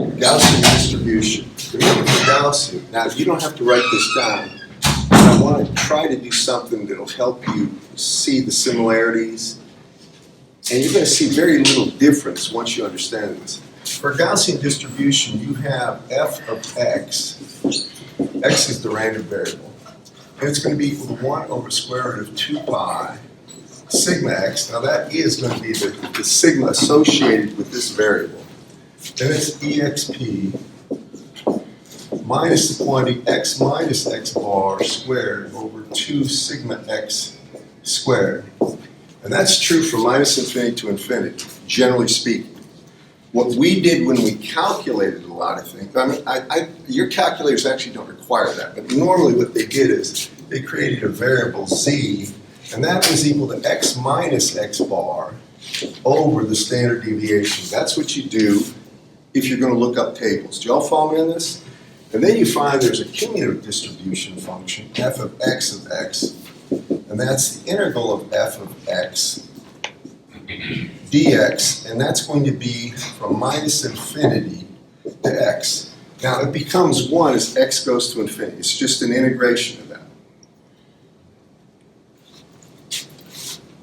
Gaussian distribution. Remember for Gaussian, now you don't have to write this down, but I want to try to do something that'll help you see the similarities. And you're going to see very little difference once you understand this. For Gaussian distribution, you have f of x. X is the random variable. And it's going to be equal to 1 over square root of 2 pi sigma x. Now that is going to be the sigma associated with this variable. Then it's exp minus the quantity x minus x bar squared over 2 sigma x squared. And that's true from minus infinity to infinity, generally speaking. What we did when we calculated a lot of things, I mean, your calculators actually don't require that, but normally what they did is they created a variable z, and that was equal to x minus x bar over the standard deviation. That's what you do if you're going to look up tables. Do you all follow me on this? And then you find there's a cumulative distribution function, f of x, and that's the integral of f of x dx, and that's going to be from minus infinity to x. Now it becomes 1 as x goes to infinity. It's just an integration of that.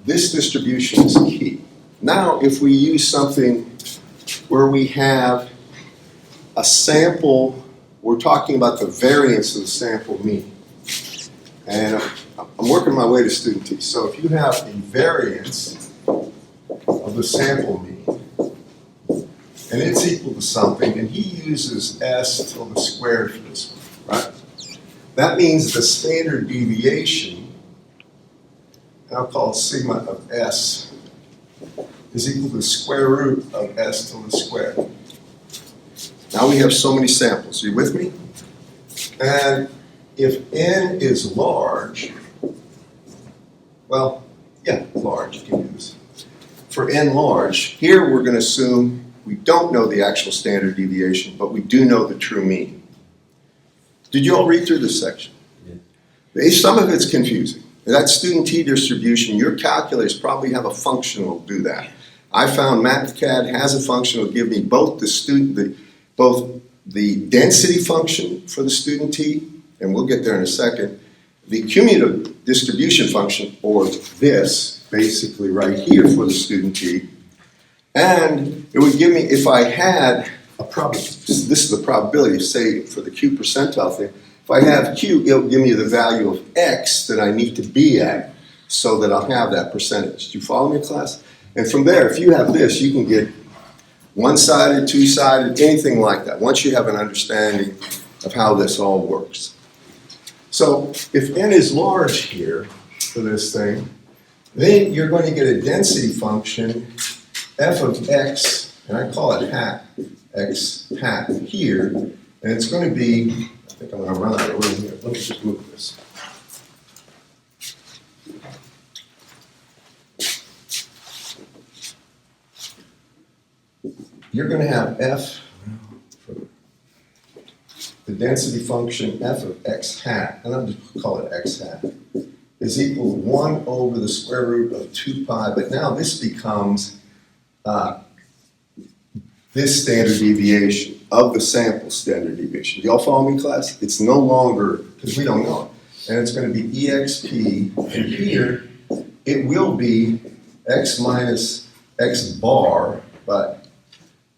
This distribution is key. Now if we use something where we have a sample, we're talking about the variance of the sample mean. And I'm working my way to student t. So if you have a variance of the sample mean, and it's equal to something, and he uses s till the squared for this one, right? That means the standard deviation, and I'll call it sigma of s, is equal to the square root of s till the squared. Now we have so many samples. Are you with me? And if n is large, well, yeah, large, you can do this. For n large, here we're going to assume we don't know the actual standard deviation, but we do know the true mean. Did you all read through this section? Yeah. Some of it's confusing. That student t distribution, your calculators probably have a function that will do that. I found MathCAD has a function that will give me both both the density function for the student t, and we'll get there in a second, the cumulative distribution function, or this, basically right here for the student t, and it would give me, if I had a probability, this is the probability, say for the q percentile thing, if I have q, it'll give me the value of x that I need to be at so that I'll have that percentage. Do you follow me, class? And from there, if you have this, you can get one-sided, two-sided, anything like that, once you have an understanding of how this all works. So if n is large here for this thing, then you're going to get a density function, f of x, and I call it hat, x hat here, and it's going to be, I think I'm going to run out of room here. Let me just move this. You're going to have f, the density function f of x hat, and I'll just call it x hat, is equal to 1 over the square root of 2 pi, but now this becomes this standard deviation of the sample standard deviation. Do y'all follow me, class? It's no longer, because we don't know it, and it's going to be exp, and here it will be x minus x bar, but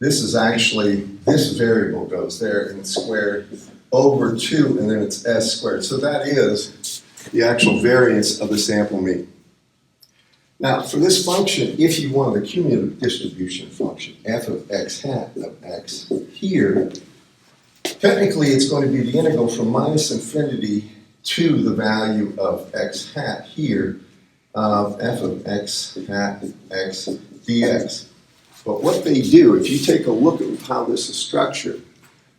this is actually, this variable goes there and it's squared over 2, and then it's s squared. So that is the actual variance of the sample mean. Now, for this function, if you want the cumulative distribution function, f of x hat of x here, technically it's going to be the integral from minus infinity to the value of x hat here, of f of x hat x dx. But what they do, if you take a look at how this is structured,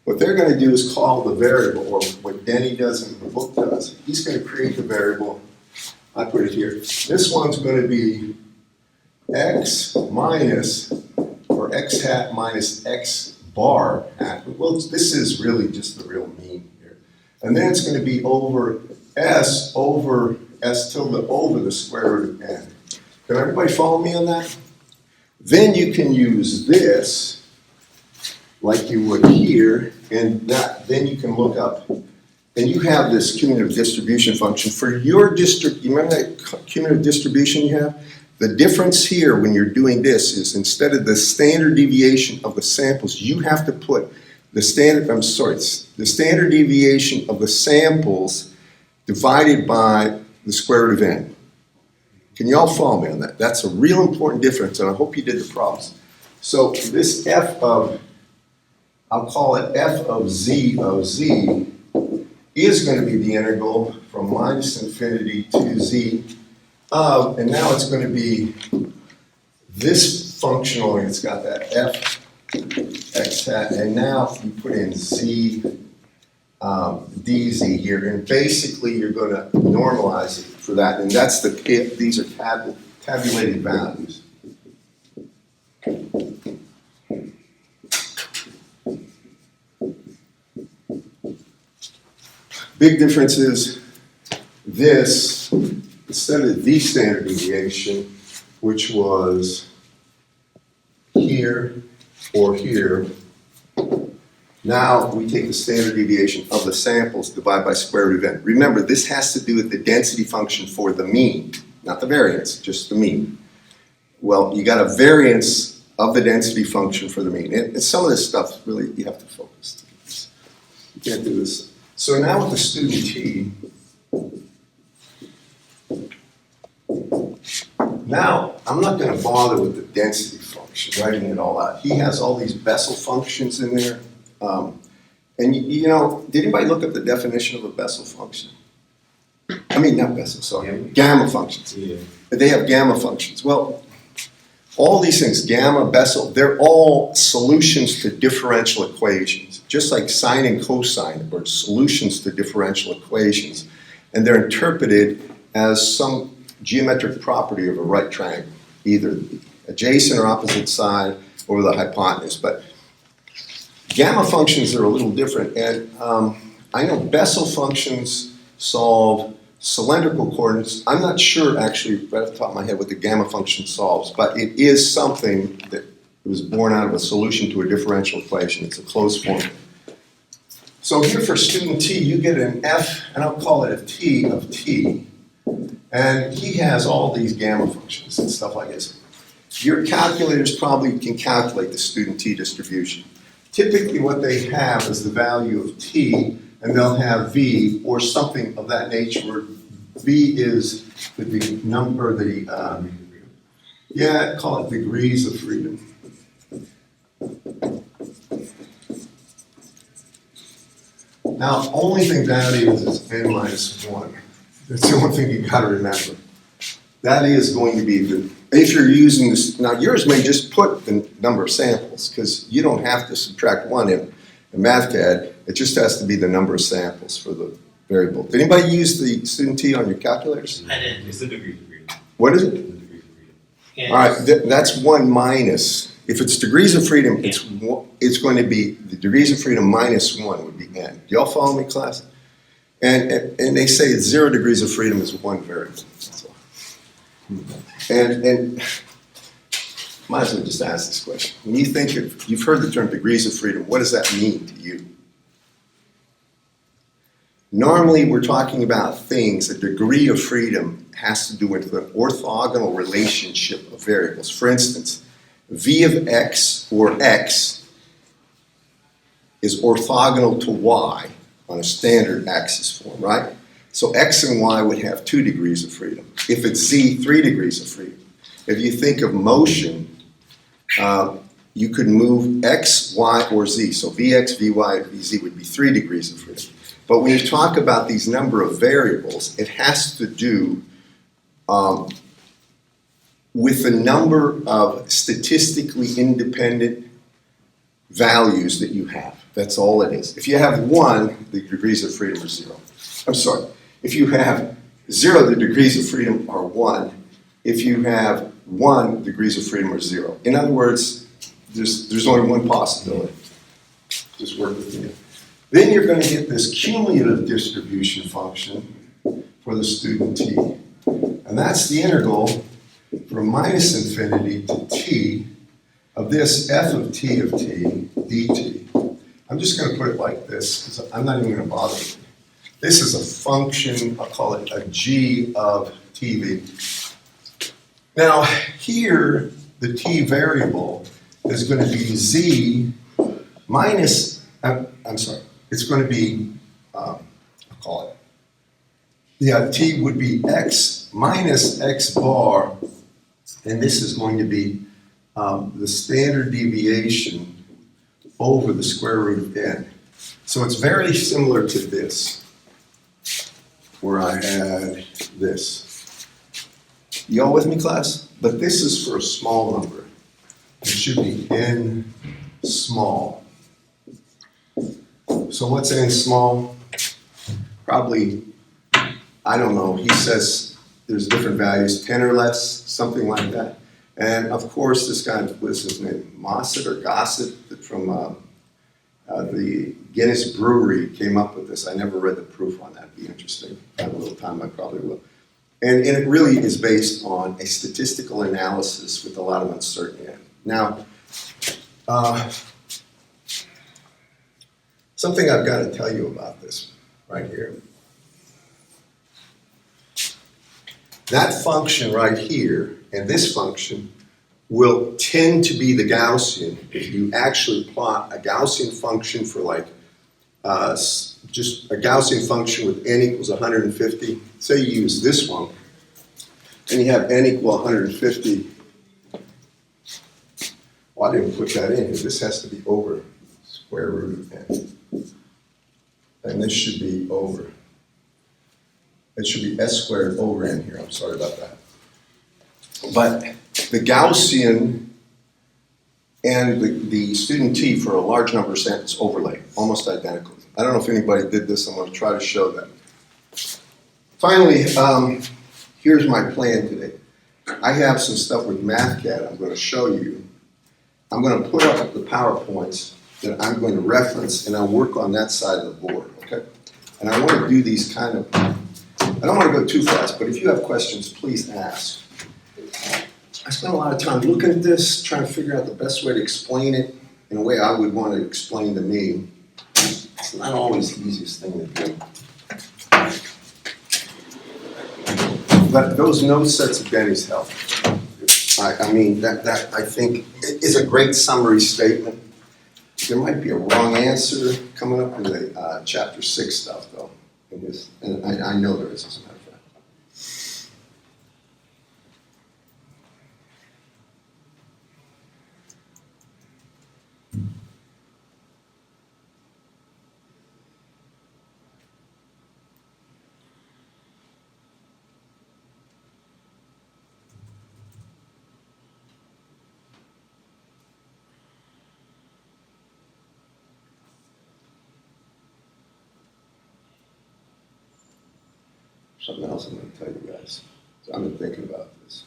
what they're going to do is call the variable, or what Denny does and the book does. He's going to create the variable. I put it here. This one's going to be x minus, or x hat minus x bar hat. Well, this is really just the real mean here. And then it's going to be over s tilde over the square root of n. Can everybody follow me on that? Then you can use this like you would here, and then you can look up, and you have this cumulative distribution function for your district. You remember that cumulative distribution you have? The difference here when you're doing this is instead of the standard deviation of the samples, you have to put the standard deviation of the samples divided by the square root of n. Can you all follow me on that? That's a real important difference, and I hope you did the problems. So this f of, I'll call it f of z is going to be the integral from minus infinity to z of, and now it's going to be this functional, and it's got that f x hat, and now you put in z dz here, and basically you're going to normalize it for that, and that's the if. These are tabulated values. Big difference is this, instead of the standard deviation, which was here or here, now we take the standard deviation of the samples, divide by square root of n. Remember, this has to do with the density function for the mean, not the variance, just the mean. Well, you got a variance of the density function for the mean. And some of this stuff, really, you have to focus. You can't do this. So now with the student t, now I'm not going to bother with the density function, writing it all out. He has all these Bessel functions in there. And you know, did anybody look up the definition of a Bessel function? I mean, not Bessel, sorry, gamma functions. Yeah. They have gamma functions. Well, all these things, gamma, Bessel, they're all solutions to differential equations, just like sine and cosine are solutions to differential equations. And they're interpreted as some geometric property of a right triangle, either the adjacent or opposite side or the hypotenuse. But gamma functions are a little different, and I know Bessel functions solve cylindrical coordinates. I'm not sure, actually, right off the top of my head, what the gamma function solves, but it is something that was born out of a solution to a differential equation. It's a closed formula. So here for student t, you get an f, and I'll call it a t of t, and he has all these gamma functions and stuff like this. Your calculators probably can calculate the student t distribution. Typically what they have is the value of t, and they'll have v or something of that nature where v is the number, call it degrees of freedom. Now, only thing that is n minus 1. That's the only thing you got to remember. That is going to be the, if you're using this, now yours may just put the number of samples, because you don't have to subtract 1 in MathCAD. It just has to be the number of samples for the variable. Did anybody use the student t on your calculators? I did. It's the degrees of freedom. What is it? The degrees of freedom. Yeah. All right, that's 1 minus. If it's degrees of freedom, it's going to be the degrees of freedom minus 1 would be n. Do y'all follow me, class? And they say it's 0 degrees of freedom is 1 variable. That's all. And might as well just ask this question. When you think of, you've heard the term degrees of freedom, what does that mean to you? Normally, we're talking about things, a degree of freedom has to do with an orthogonal relationship of variables. For instance, v of x or x is orthogonal to y on a standard axis form, right? So x and y would have 2 degrees of freedom. If it's z, 3 degrees of freedom. If you think of motion, you could move x, y, or z. So vx, vy, vz would be 3 degrees of freedom. But when you talk about these number of variables, it has to do with the number of statistically independent values that you have. That's all it is. If you have 1, the degrees of freedom are 0. I'm sorry. If you have 0, the degrees of freedom are 1. If you have 1, degrees of freedom are 0. In other words, there's only one possibility. Just work with me. Then you're going to get this cumulative distribution function for the student t. And that's the integral from minus infinity to t of this f of t dt. I'm just gonna put it like this, because I'm not even gonna bother with it. This is a function, I'll call it a g of TV. Now, here, the t variable is gonna be z minus, I'm sorry, it's gonna be, I'll call it, t would be x minus x bar, and this is going to be the standard deviation over the square root of n. So it's very similar to this, where I had this. Y'all with me, class? But this is for a small number. It should be n small. So what's n small? Probably, I don't know, he says there's different values, 10 or less, something like that. And of course, this guy, what's his name, Mossett or Gossett from the Guinness Brewery came up with this. I never read the proof on that. It'd be interesting. If I have a little time, I probably will. And it really is based on a statistical analysis with a lot of uncertainty in it. Now, something I've got to tell you about this right here. That function right here and this function will tend to be the Gaussian if you actually plot a Gaussian function for like just a Gaussian function with n equals 150. Say you use this one and you have n equal 150. Well, I didn't put that in here. This has to be over square root of n. And this should be over. It should be s squared over n here. I'm sorry about that. But the Gaussian and the student t for a large number of samples overlay, almost identical. I don't know if anybody did this. I'm going to try to show that. Finally, here's my plan today. I have some stuff with MathCAD I'm going to show you. I'm going to put up the PowerPoints that I'm going to reference, and I'll work on that side of the board, okay? And I want to do these kind of, I don't want to go too fast, but if you have questions, please ask. I spent a lot of time looking at this, trying to figure out the best way to explain it in a way I would want to explain to me. It's not always the easiest thing to do. But those no sets of Denny's help. I mean, that I think is a great summary statement. There might be a wrong answer coming up in the chapter 6 stuff, though. In this, and I know there is, as a matter of fact. Something else I'm going to tell you guys. So I've been thinking about this.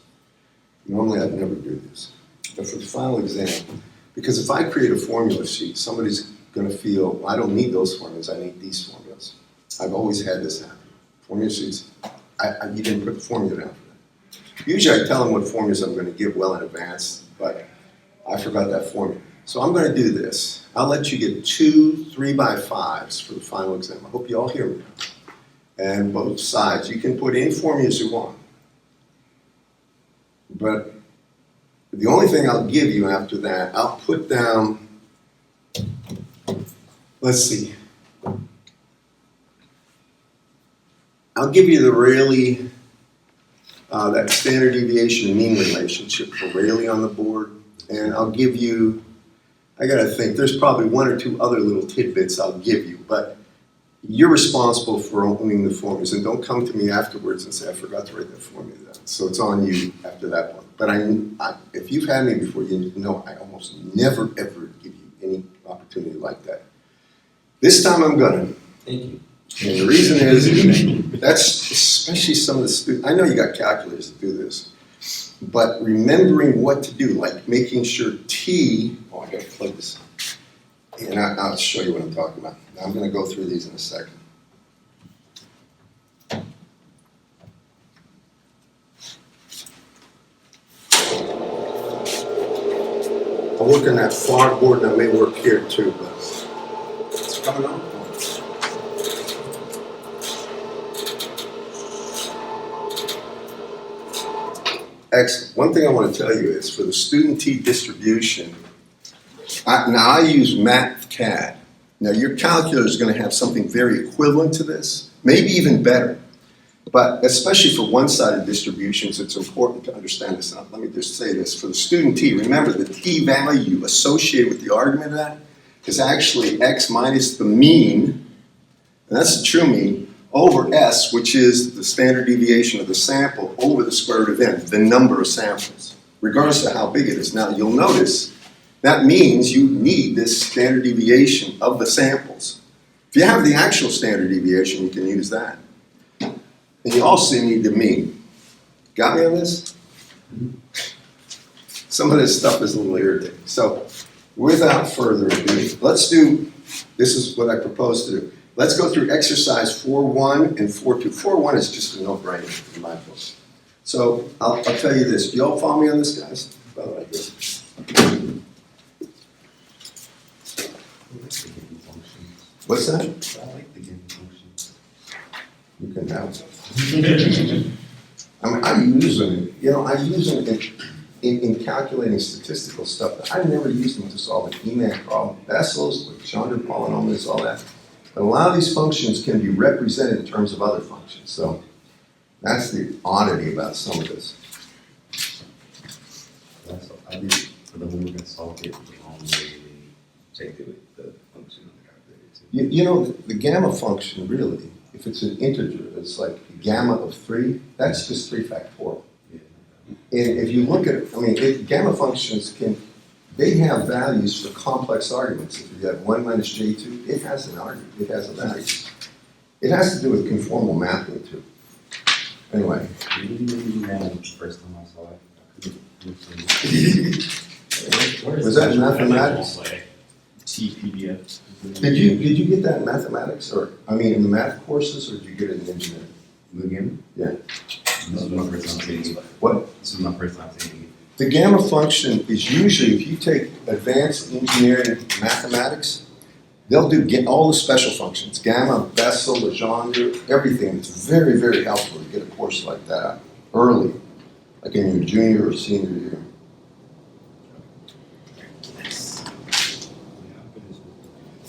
Normally I'd never do this. But for the final exam, because if I create a formula sheet, somebody's going to feel, well, I don't need those formulas, I need these formulas. I've always had this happen. Formula sheets, you didn't put the formula down for that. Usually I tell them what formulas I'm going to give well in advance, but I forgot that formula. So I'm going to do this. I'll let you get 2 3x5s for the final exam. I hope you all hear me now. And both sides. You can put any formulas you want. But the only thing I'll give you after that, I'll put down, let's see. I'll give you the Rayleigh, that standard deviation and mean relationship for Rayleigh on the board. And I'll give you, I gotta think, there's probably 1 or 2 other little tidbits I'll give you, but you're responsible for owning the formulas, and don't come to me afterwards and say, I forgot to write that formula down. So it's on you after that point. But if you've had me before, you know I almost never, ever give you any opportunity like that. This time I'm gonna. Thank you. And the reason is, that's especially some of the students, I know you got calculators to do this, but remembering what to do, like making sure T, oh, I gotta plug this in. And I'll show you what I'm talking about. I'm going to go through these in a second. I'll work on that far board, and I may work here too. But coming on. Excellent. One thing I want to tell you is for the student T distribution, I use MathCAD. Now your calculator is going to have something very equivalent to this, maybe even better. But especially for one-sided distributions, it's important to understand this. Now, let me just say this. For the student T, remember the T value associated with the argument of that is actually x minus the mean, and that's the true mean, over S, which is the standard deviation of the sample over the square root of n, the number of samples, regardless of how big it is. Now, you'll notice that means you need this standard deviation of the samples. If you have the actual standard deviation, you can use that. And you also need the mean. Got me on this? Some of this stuff is a little irritating. So, without further ado, let's do, this is what I propose to do. Let's go through exercise 4.1 and 4.2. 4.1 is just a no-brainer in my book. So, I'll tell you this. Do you all follow me on this, guys? By the way, good. What's that? I like the given functions. You can have it. I use them, I use them in calculating statistical stuff, but I never use them to solve an EMAC problem. Bessel's, Legendre polynomials, all that. But a lot of these functions can be represented in terms of other functions. So that's the oddity about some of this. I did, for the one we're gonna solve it, the wrong way, they checked it with the function on the calculator too. The gamma function really, if it's an integer, it's like gamma of 3, that's just 3 factorial. Yeah. And if you look at it, gamma functions they have values for complex arguments. If you have 1 minus j2, it has an argument, it has a value. It has to do with conformal mapping too. Anyway. You didn't really do that the first time I saw it. I couldn't. Was that in mathematics? TPDF. Did you get that in mathematics, or in the math courses, or did you get it in engineering? Again? Yeah. This is my first time seeing it. What? This is my first time seeing it. The gamma function is usually, if you take advanced engineering mathematics, they'll do all the special functions, gamma, Bessel, Legendre, everything. It's very, very helpful to get a course like that early, like in your junior or senior year.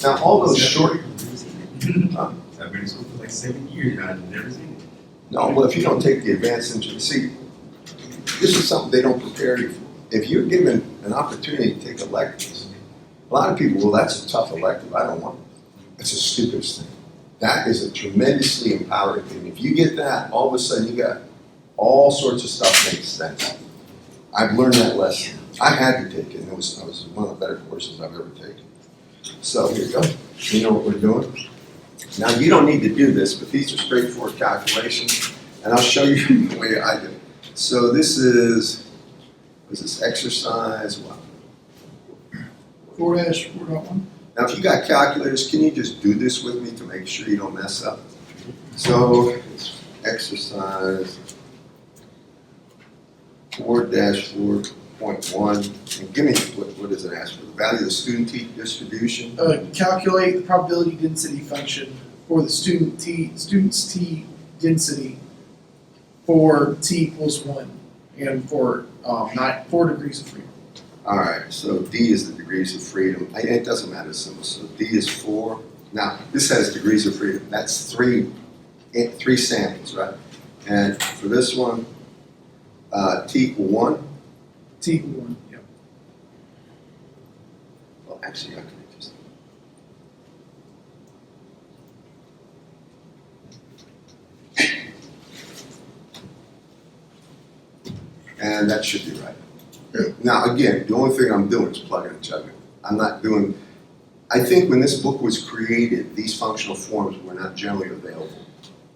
Now, all those short. I've been in school for like 7 years and I've never seen it. No, well, if you don't take the advanced engineering, see, this is something they don't prepare you for. If you're given an opportunity to take electives, a lot of people, well, that's a tough elective, I don't want it. It's the stupidest thing. That is a tremendously empowering thing. If you get that, all of a sudden you got all sorts of stuff makes sense. I've learned that lesson. I had to take it, and it was one of the better courses I've ever taken. So here you go. You know what we're doing? Now you don't need to do this, but these are straightforward calculations, and I'll show you the way I do it. So this is exercise what? 4-4.1. Now if you got calculators, can you just do this with me to make sure you don't mess up? So it's exercise 4-4.1, and give me, what does it ask for? The value of the student T distribution? Calculate the probability density function for the student's T density for T equals 1 and for 4 degrees of freedom. All right, so D is the degrees of freedom. It doesn't matter, it's simple. So D is 4. Now, this has degrees of freedom. That's three samples, right? And for this one, T equal 1. T equal 1, yeah. Well, actually, I can just. And that should be right. Now, again, the only thing I'm doing is plugging and chugging. I'm not doing, I think when this book was created, these functional forms were not generally available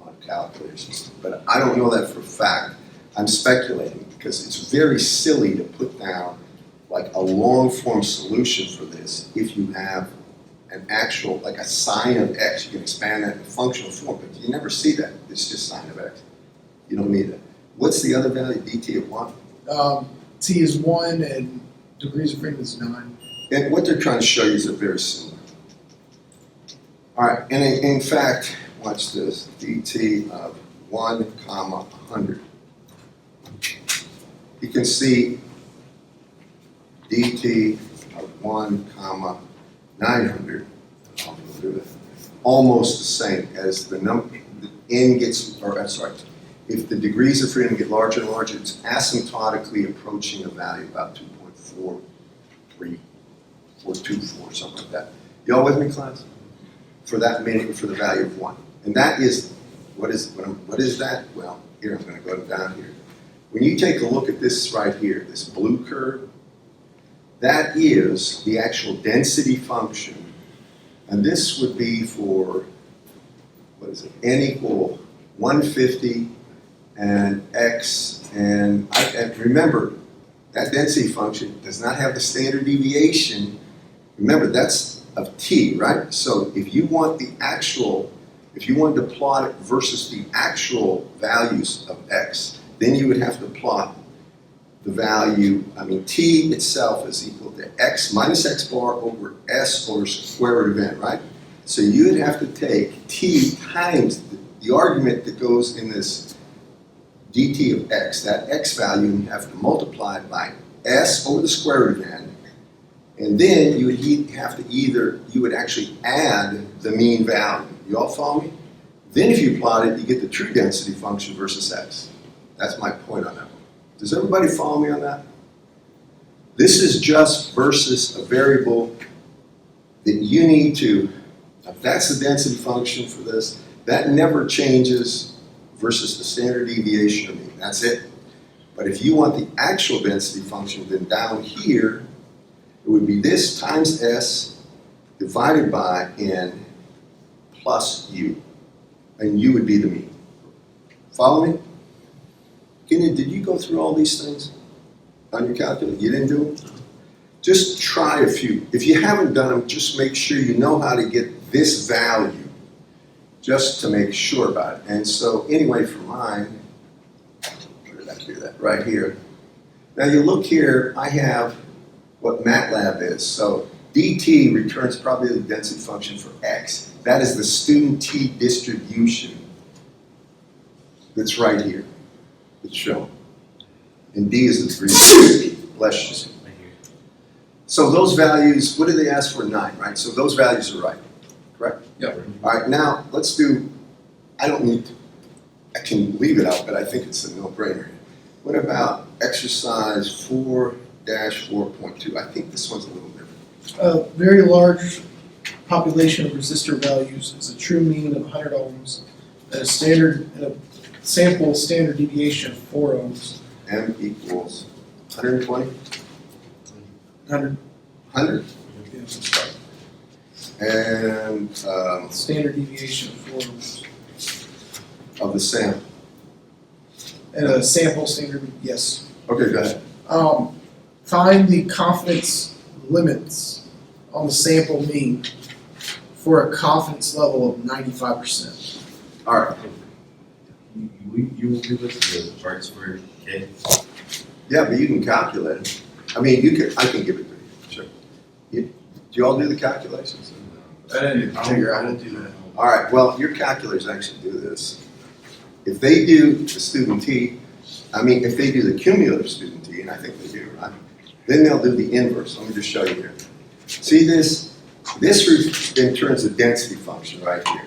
on a calculator system. But I don't know that for a fact. I'm speculating because it's very silly to put down like a long form solution for this if you have an actual, like a sine of x. You can expand that in functional form, but you never see that. It's just sine of x. You don't need it. What's the other value, dt of 1? T is 1 and degrees of freedom is 9. And what they're trying to show you is they're very similar. All right, and in fact, watch this, dt of 1 comma 100. You can see dt of 1 comma 900, I'll do it, almost the same as the number, the n gets, or I'm sorry, if the degrees of freedom get larger and larger, it's asymptotically approaching a value about 2.43 or 2.4, something like that. Y'all with me, class? For that many, for the value of 1. And that is, what is that? Well, here, I'm gonna go down here. When you take a look at this right here, this blue curve, that is the actual density function. And this would be for, what is it, n equal 150 and x, and remember, that density function does not have the standard deviation. Remember, that's of t, right? So if you want the actual, if you wanted to plot it versus the actual values of x, then you would have to plot the value, t itself is equal to x minus x bar over s over square root of n, right? So you would have to take t times the argument that goes in this dt of x, that x value, and you have to multiply it by s over the square root of n, and then you would have to you would actually add the mean value. You all follow me? Then if you plot it, you get the true density function versus x. That's my point on that one. Does everybody follow me on that? This is just versus a variable that you need to, if that's the density function for this, that never changes versus the standard deviation of mean. That's it. But if you want the actual density function, then down here, it would be this times s divided by n plus u. And u would be the mean. Follow me? Did you go through all these things on your calculator? You didn't do them? Just try a few. If you haven't done them, just make sure you know how to get this value, just to make sure about it. And so anyway, for mine, where did I do that? Right here. Now you look here, I have what MATLAB is. So dt returns probably the density function for x. That is the student t distribution that's right here. It's shown. And d is the degree of freedom. Bless you. So those values, what did they ask for? 9, right? So those values are right, correct? Yep. All right, now let's do, I can leave it out, but I think it's a no-brainer. What about exercise 4-4.2? I think this one's a little different. A very large population of resistor values is a true mean of 100 ohms and a sample standard deviation of 4 ohms. M equals 120? 100. 100? And Standard deviation of 4 ohms. of the sample. And a sample standard, yes. Okay, go ahead. Find the confidence limits on the sample mean for a confidence level of 95%. All right. You will give us the charts for K? Yeah, but you can calculate it. I mean, I can give it to you. Sure. Do you all do the calculations? I didn't figure out how to do that. All right, well, your calculators actually do this. If they do the student t, if they do the cumulative student t, and I think they do, right? Then they'll do the inverse. Let me just show you here. See this? This in terms of density function right here.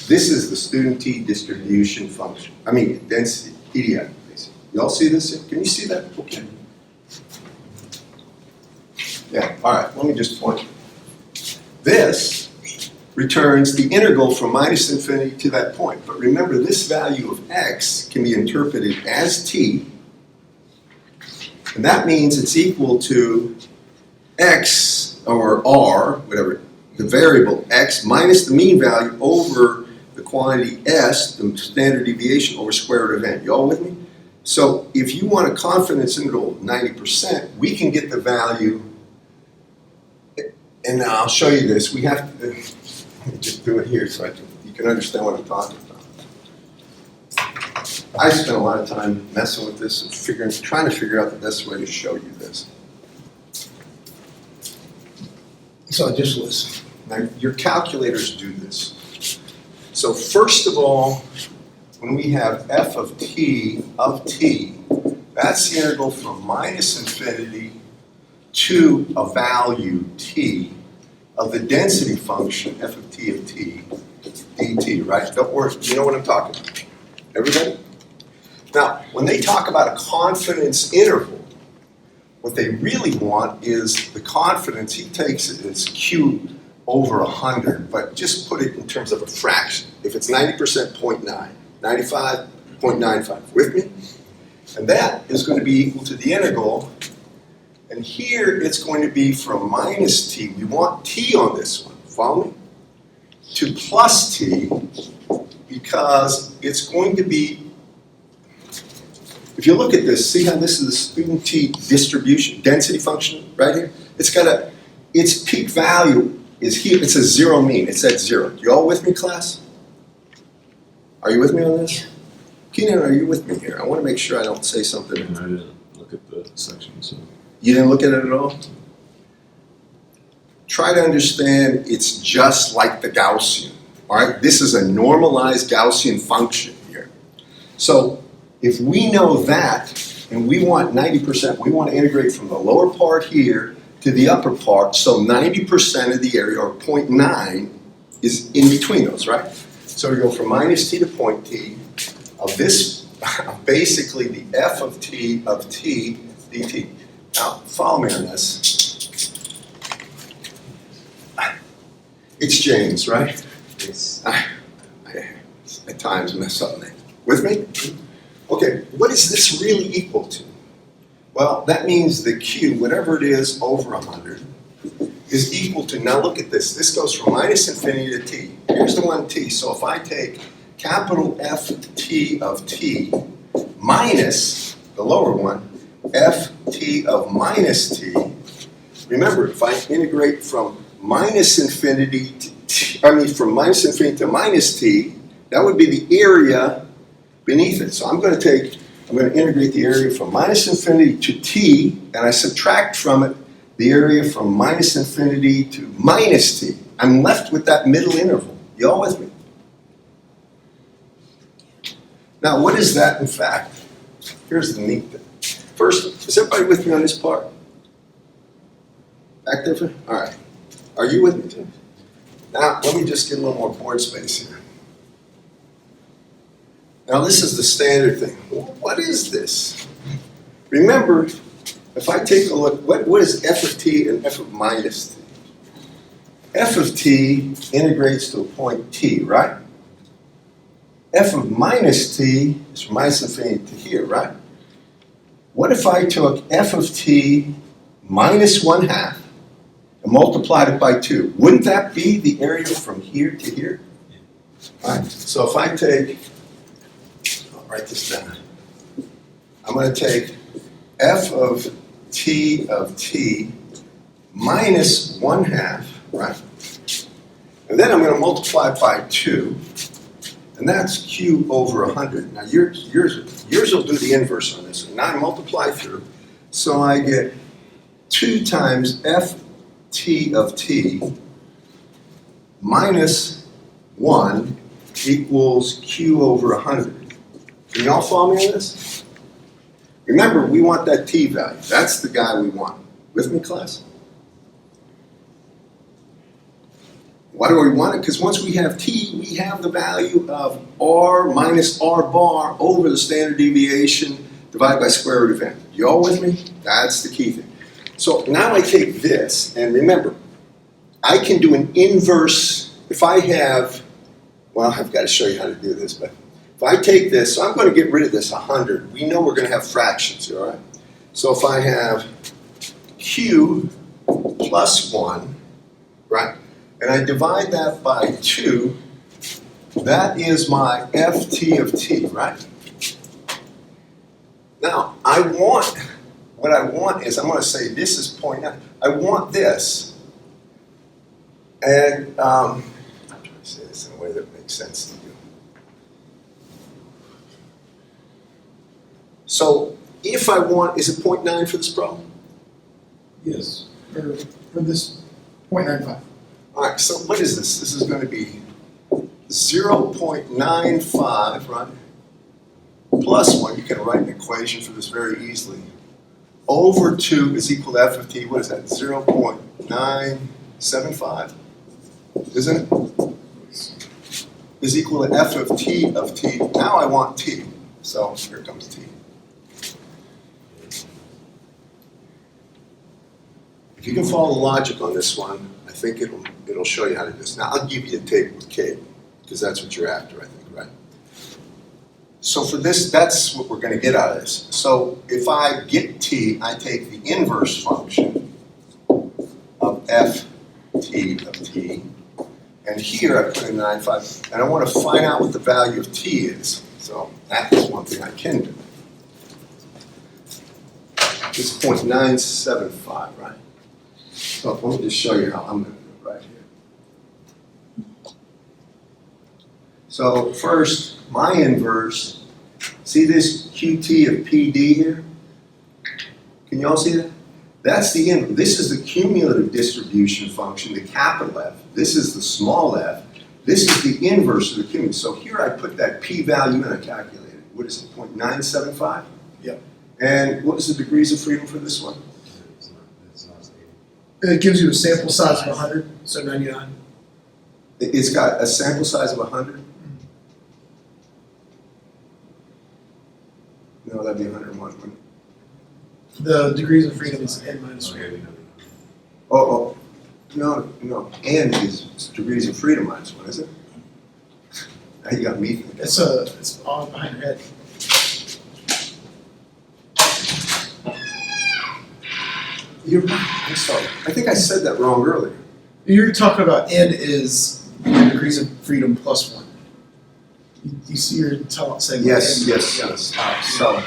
This is the student t distribution function. Density, EDI, basically. Y'all see this? Can you see that? Okay. Yeah, all right, let me just point. This returns the integral from minus infinity to that point. But remember, this value of x can be interpreted as t, and that means it's equal to x, or r, whatever, the variable x minus the mean value over the quantity s, the standard deviation, over square root of n. You all with me? So if you want a confidence interval of 90%, we can get the value, and I'll show you this. We have to just do it here so you can understand what I'm talking about. I spent a lot of time messing with this and trying to figure out the best way to show you this. So just listen. Now, your calculators do this. So first of all, when we have f of t, that's the integral from minus infinity to a value t of the density function f of t dt, right? Don't worry, you know what I'm talking about. Everybody? Now, when they talk about a confidence interval, what they really want is the confidence, he takes it as q over 100, but just put it in terms of a fraction. If it's 90%, 0.9, 95, 0.95. With me? And that is going to be equal to the integral. And here it's going to be from minus t. We want t on this one. Follow me? To plus t, because it's going to be, if you look at this, see how this is the student t distribution, density function right here? It's got its peak value is here. It's a zero mean. It's at 0. You all with me, class? Are you with me on this? Keenan, are you with me here? I want to make sure I don't say something. I didn't look at the section, so. You didn't look at it at all? Try to understand it's just like the Gaussian, all right? This is a normalized Gaussian function here. So if we know that, and we want 90%, we want to integrate from the lower part here to the upper part, so 90% of the area, or 0.9, is in between those, right? So we go from minus t to point t of this, basically the f of t dt. Now, follow me on this. It's James, right? Yes. I at times mess up names. With me? Okay, what is this really equal to? Well, that means the q, whatever it is over 100, is equal to, now look at this. This goes from minus infinity to t. Here's the one t. So if I take capital F t of t minus the lower one, f t of minus t, remember, if I integrate from minus infinity to from minus infinity to minus t, that would be the area beneath it. So I'm going to integrate the area from minus infinity to t, and I subtract from it the area from minus infinity to minus t. I'm left with that middle interval. You all with me? Now, what is that in fact? Here's the neat thing. First, is everybody with me on this part? Back there? All right. Are you with me, Tim? Now, let me just get a little more board space here. Now, this is the standard thing. What is this? Remember, if I take a look, what is f of t and f of minus t? F of t integrates to a point t, right? F of minus t is from minus infinity to here, right? What if I took f of t minus 1/2 and multiplied it by 2? Wouldn't that be the area from here to here? All right, so if I take, I'll write this down. I'm going to take f of t minus 1/2, right? And then I'm going to multiply it by 2, and that's q over 100. Now yours will do the inverse on this. Now I multiply through, so I get 2 times f t of t minus 1 equals q over 100. Can you all follow me on this? Remember, we want that t value. That's the guy we want. With me, class? Why do we want it? Because once we have t, we have the value of r minus r bar over the standard deviation divided by square root of n. You all with me? That's the key thing. So now I take this, and remember, I can do an inverse. If I have, well, I've got to show you how to do this, but if I take this, so I'm going to get rid of this 100. We know we're going to have fractions here, all right? So if I have q plus 1, right? And I divide that by 2, that is my ft of t, right? Now, what I want is, I'm going to say this is 0.9. I want this. And I'm trying to say this in a way that makes sense to you. So, if I want, is it 0.9 for this problem? Yes. For this 0.95. All right, so what is this? This is going to be 0.95, right? Plus 1, you can write an equation for this very easily. Over 2 is equal to f of t, what is that, 0.975? Isn't it? Is equal to f of t of t. Now I want t, so here comes t. If you can follow the logic on this one, I think it'll show you how to do this. Now I'll give you a table with k, because that's what you're after, I think, right? So for this, that's what we're going to get out of this. So if I get t, I take the inverse function of f t of t, and here I put in 9.5, and I want to find out what the value of t is. So that is one thing I can do. It's 0.975, right? So let me just show you how I'm going to do it right here. So first, my inverse, see this qt of pd here? Can you all see that? That's the inverse. This is the cumulative distribution function, the capital F. This is the small f. This is the inverse of the cumulative. So here I put that p-value in, I calculated. What is it, 0.975? Yep. And what is the degrees of freedom for this one? It's not stated. It gives you a sample size of 100, so 99. It's got a sample size of 100? No, that'd be 101, wouldn't it? The degrees of freedom is n minus 1. Okay, we know. Oh, no, n is degrees of freedom minus 1, is it? Now you got me thinking. It's all behind your head. You're right, I'm sorry. I think I said that wrong earlier. You're talking about n is the degrees of freedom plus 1. You see you're saying Yes, n. yes. So,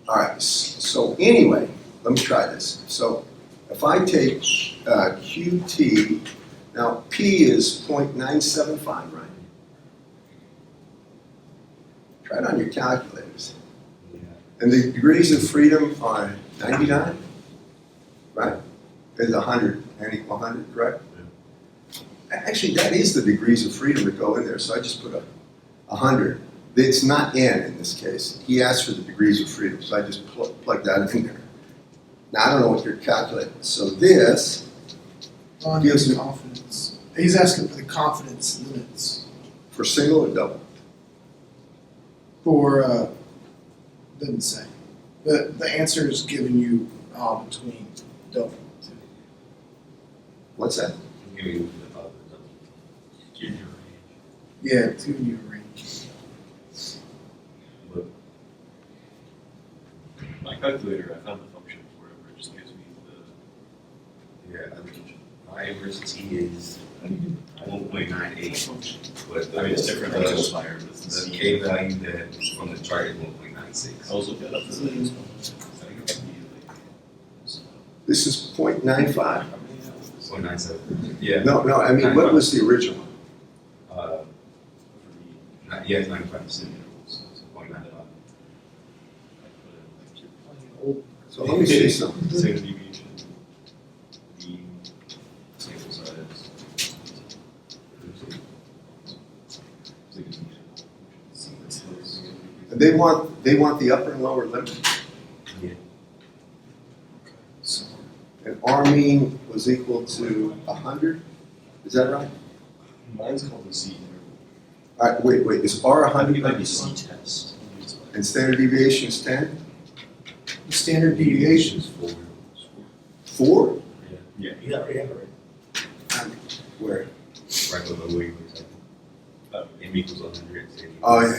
all right, so anyway, let me try this. So if I take qt, now p is 0.975, right? Try it on your calculators. Yeah. And the degrees of freedom are 99, right? Is 100, n equal 100, correct? Actually, that is the degrees of freedom that go in there, so I just put 100. It's not n in this case. He asked for the degrees of freedom, so I just plug that in there. Now, I don't know what you're calculating. So this, On gives his me- confidence. He's asking for the confidence limits for single or double? for, doesn't say. The answer is given you between double and 2. What's that? Give me the thought of the Yeah, it's giving you a range. But My calculator, I found the function for it, where it just gives me yeah, I mean, my inverse t is 1.98, but the, I mean, it's different than the higher, but it's the the k value that from the chart is 1.96. I was looking up the immediately. This is 0.95? 0.97. Yeah. No, I mean, what was the original? Yeah, it's 95%. So it's 0.95. So let me see something. Standard deviation, the sample size. And they want the upper and lower limit. Yeah. So, And R mean was equal to 100? Is that right? Mine's called the Z. All right, wait, is R 100 Might be C test. and standard deviation is 10? the standard deviation. is 4. 4? Yeah. Where? Right below where you were saying. Oh, M equals 100. Oh, yeah,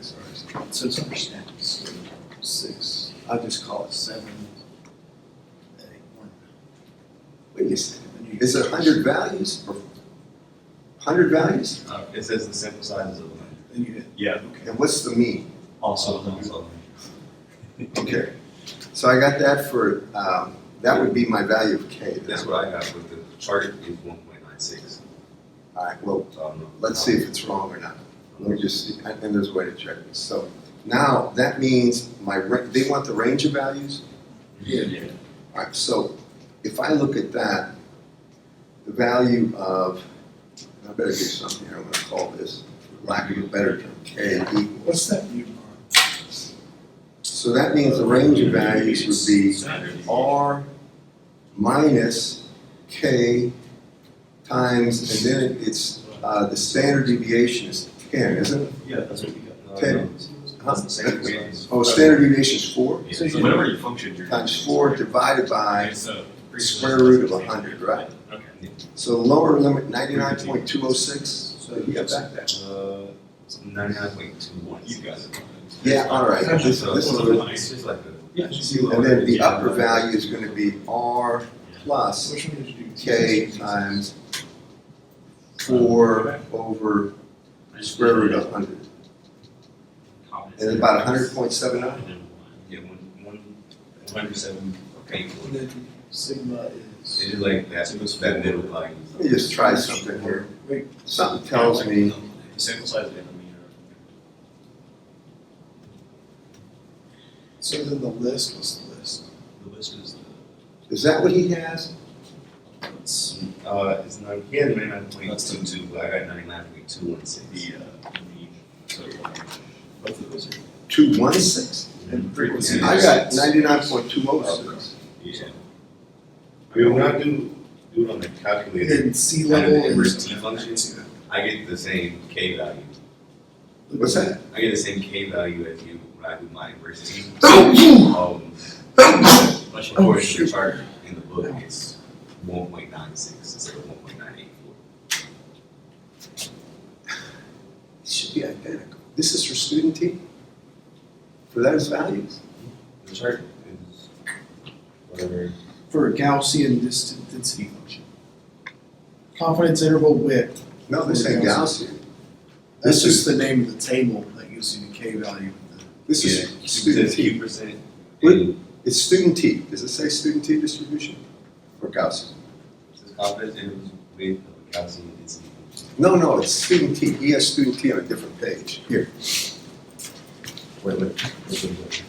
sorry. So it's under steps. 6, I'll just call it 7, 8, 1. Wait a second. Is it 100 values? Or 100 values? It says the sample size is of 100. Then you hit. Yeah, okay. And what's the mean? Also, Also, Okay. So I got that for, that would be my value of K. that's what I got, but the chart is 1.96. All right, well, So I don't know. let's see if it's wrong or not. Let me just see, and there's a way to check this. So now that means they want the range of values? yeah. All right, so if I look at that, the value of I better do something here, I'm gonna call this, for lack of a better term, K equals. What's that view on? So that means the range of values would be R minus K times, and then it's, the standard deviation is 10, isn't it? Yeah, that's what we got. Ten. That's the same way. Oh, standard deviation is 4? Yeah, so whenever you function, you're. Times 4 divided by so. square root of 100, right? Okay. So lower limit 99.206, so you got that? It's 99.21. You got it. Yeah, all right. This So is it's just like a. Yeah, and then the upper value is gonna be R plus Which one did you do? K times 4 over square root of 100. And it's about 100.79. Yeah, one 107. Okay. And then sigma is. It is like that middle value. Let me just try something here. Wait. Something tells me, Sample size and the mean So then the list was the list. the list is the. is that what he has? It's It's not, he had 99.22, but I got 99.216. the mean. So both of those are. 216? And frequency. I got 99.206. Yeah. I mean, when I do it on the calculator, And sea and level the inverse is. t function, I get the same k value. What's that? I get the same k value as you when I do my inverse t. Much according to the chart in the book, it's 1.96 instead of 1.984. It should be identical. This is for student T? For those values? The chart is whatever. For a Gaussian density function. Confidence interval width. No, this ain't Gaussian. That's This is, just the name of the table that gives you the K value. this Yeah, is student it's T. 2%. What? And It's student T. Does it say student T distribution? Or Gaussian? it says confidence intervals with a Gaussian density function. No, it's student T. He has student T on a different page. Here. Wait a minute.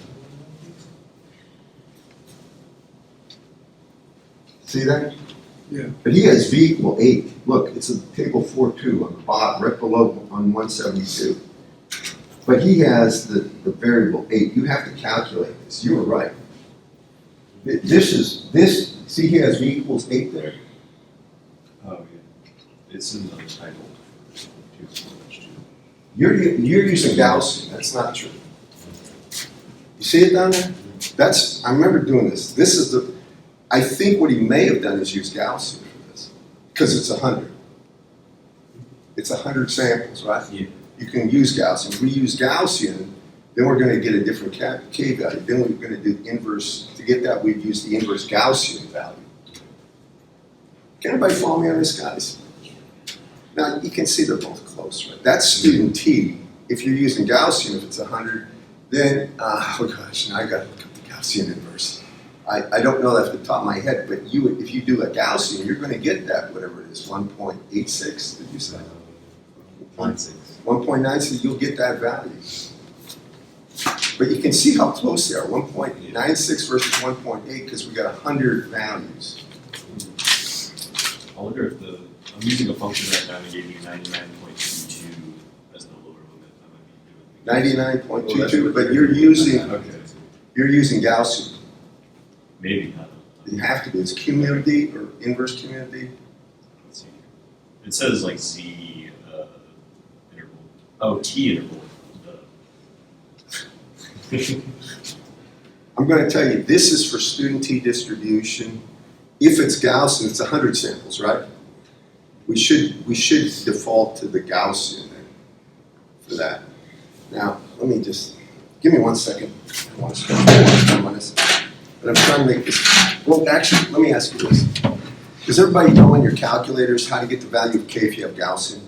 See that? Yeah. But he has V equal 8. Look, it's a table 4.2 on the bottom, right below on 172. But he has the variable 8. You have to calculate this. You were right. This, see he has V equals 8 there? Oh, yeah. It's in the title. You're using Gaussian. That's not true. You see it down there? I remember doing this. This is I think what he may have done is use Gaussian for this. Because it's 100. It's 100 samples, right? Yeah. You can use Gaussian. If we use Gaussian, then we're going to get a different K value. Then we're going to do the inverse. To get that, we'd use the inverse Gaussian value. Can everybody follow me on this, guys? Now, you can see they're both close, right? That's student T. If you're using Gaussian, if it's 100, then, oh gosh, now I got to look up the Gaussian inverse. I don't know that off the top of my head, but if you do a Gaussian, you're going to get that, whatever it is, 1.86, did you say? 0.96. 1.96, you'll get that value. But you can see how close they are, 1.96 versus 1.8, because we got 100 values. I wonder if I'm using a function right now that gave me 99.22 as the lower limit. I might be doing. 99.22, but you're using Okay. Gaussian. Maybe not. You have to do, it's cumulative D or inverse cumulative D. Let's see. It says like Z interval. Oh, T interval. I'm going to tell you, this is for student T distribution. If it's Gaussian, it's 100 samples, right? We should default to the Gaussian then for that. Now, let me just, give me 1 second. I want to spend more time on this. But I'm trying to make this, well, actually, let me ask you this. Does everybody know in your calculators how to get the value of K if you have Gaussian?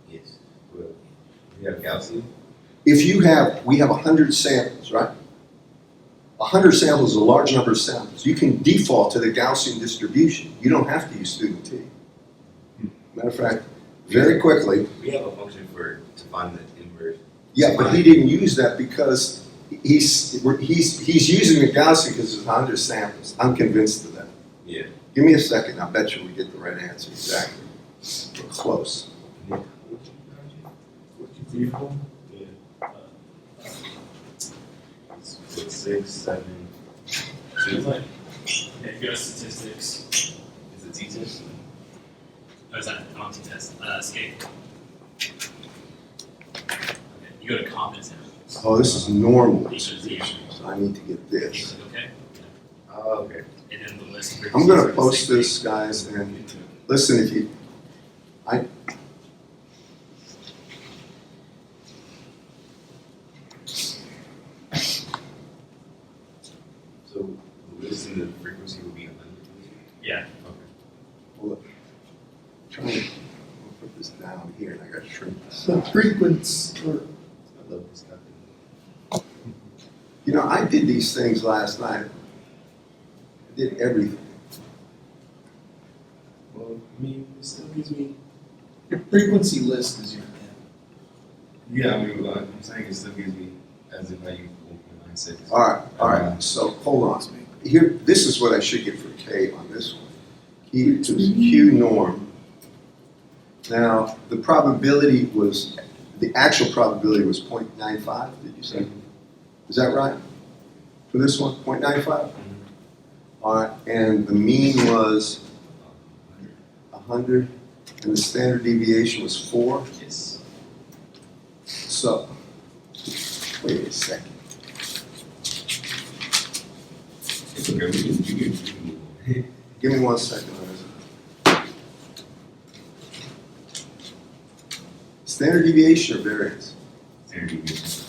Yes. Well, we have Gaussian. If you have, we have 100 samples, right? 100 samples is a large number of samples. You can default to the Gaussian distribution. You don't have to use student T. Matter of fact, very quickly, We have a function to find the inverse. yeah, but he didn't use that because he's using the Gaussian because it's 100 samples. I'm convinced of that. Yeah. Give me a second, I bet you we get the right answer exactly. We're close. Six, seven. Seems like, yeah, you go to statistics. Is it T-test? Oh, is that on test? Escape. Okay, you go to confidence intervals. Oh, this is normal These are the distribution, so I need to get this. Okay, Oh, okay. and then the list. of I'm gonna frequencies are the post same this, guys, and listen, if you, So the list and the frequency will be 100? Yeah. Okay. try and I'll put this down here, and I gotta shrink this. So frequency, or I love this guy. You know, I did these things last night. I did everything. Well, I mean, it still gives me. your frequency list is your N. Yeah, I mean, what I'm saying it still gives me as if I use 4.96. All right, so hold on. Here, this is what I should get for K on this one. Q to Q norm. Now, the probability was, the actual probability was 0.95, did you say? Is that right? For this one, 0.95? All right, and the mean was 100, and the standard deviation was 4. Yes. So, wait a second. It's okay, we can move on. Give me 1 second on this. Standard deviation or variance? Standard deviation.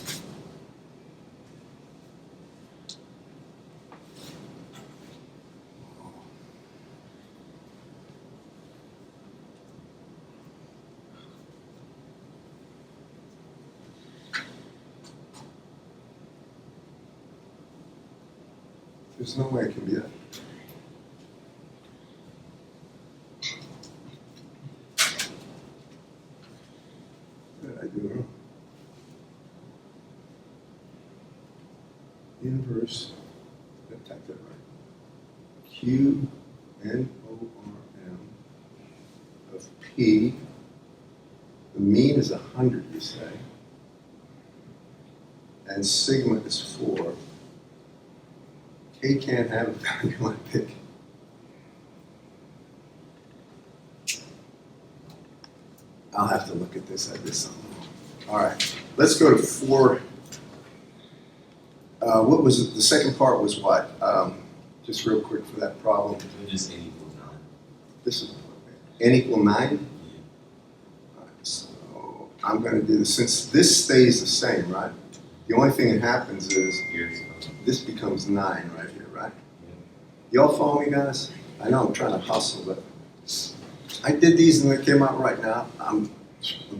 There's no way it can be that. What did I do wrong? Inverse, I typed that right. Q N O R M of P. The mean is 100, you say. And sigma is 4. K can't have a value like pick. I'll have to look at this. I did something wrong. All right, let's go to 4. What was it? The second part was what? Just real quick for that problem. So just n equals 9. This is n equal 9. All right, so I'm going to do this. Since this stays the same, right? The only thing that happens is Here's this becomes 9 right here, right? Y'all follow me, guys? I know I'm trying to hustle, but I did these and they came out right now. I'm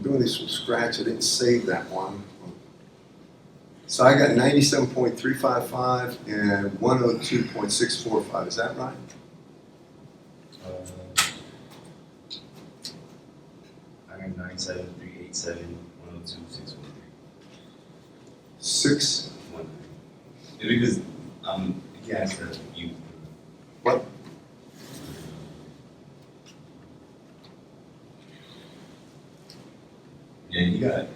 doing this from scratch. I didn't save that one. So I got 97.355 and 102.645. Is that right? I got 97, 387, 102, 613. 6. 1. Because he has to use. What? Yeah, you got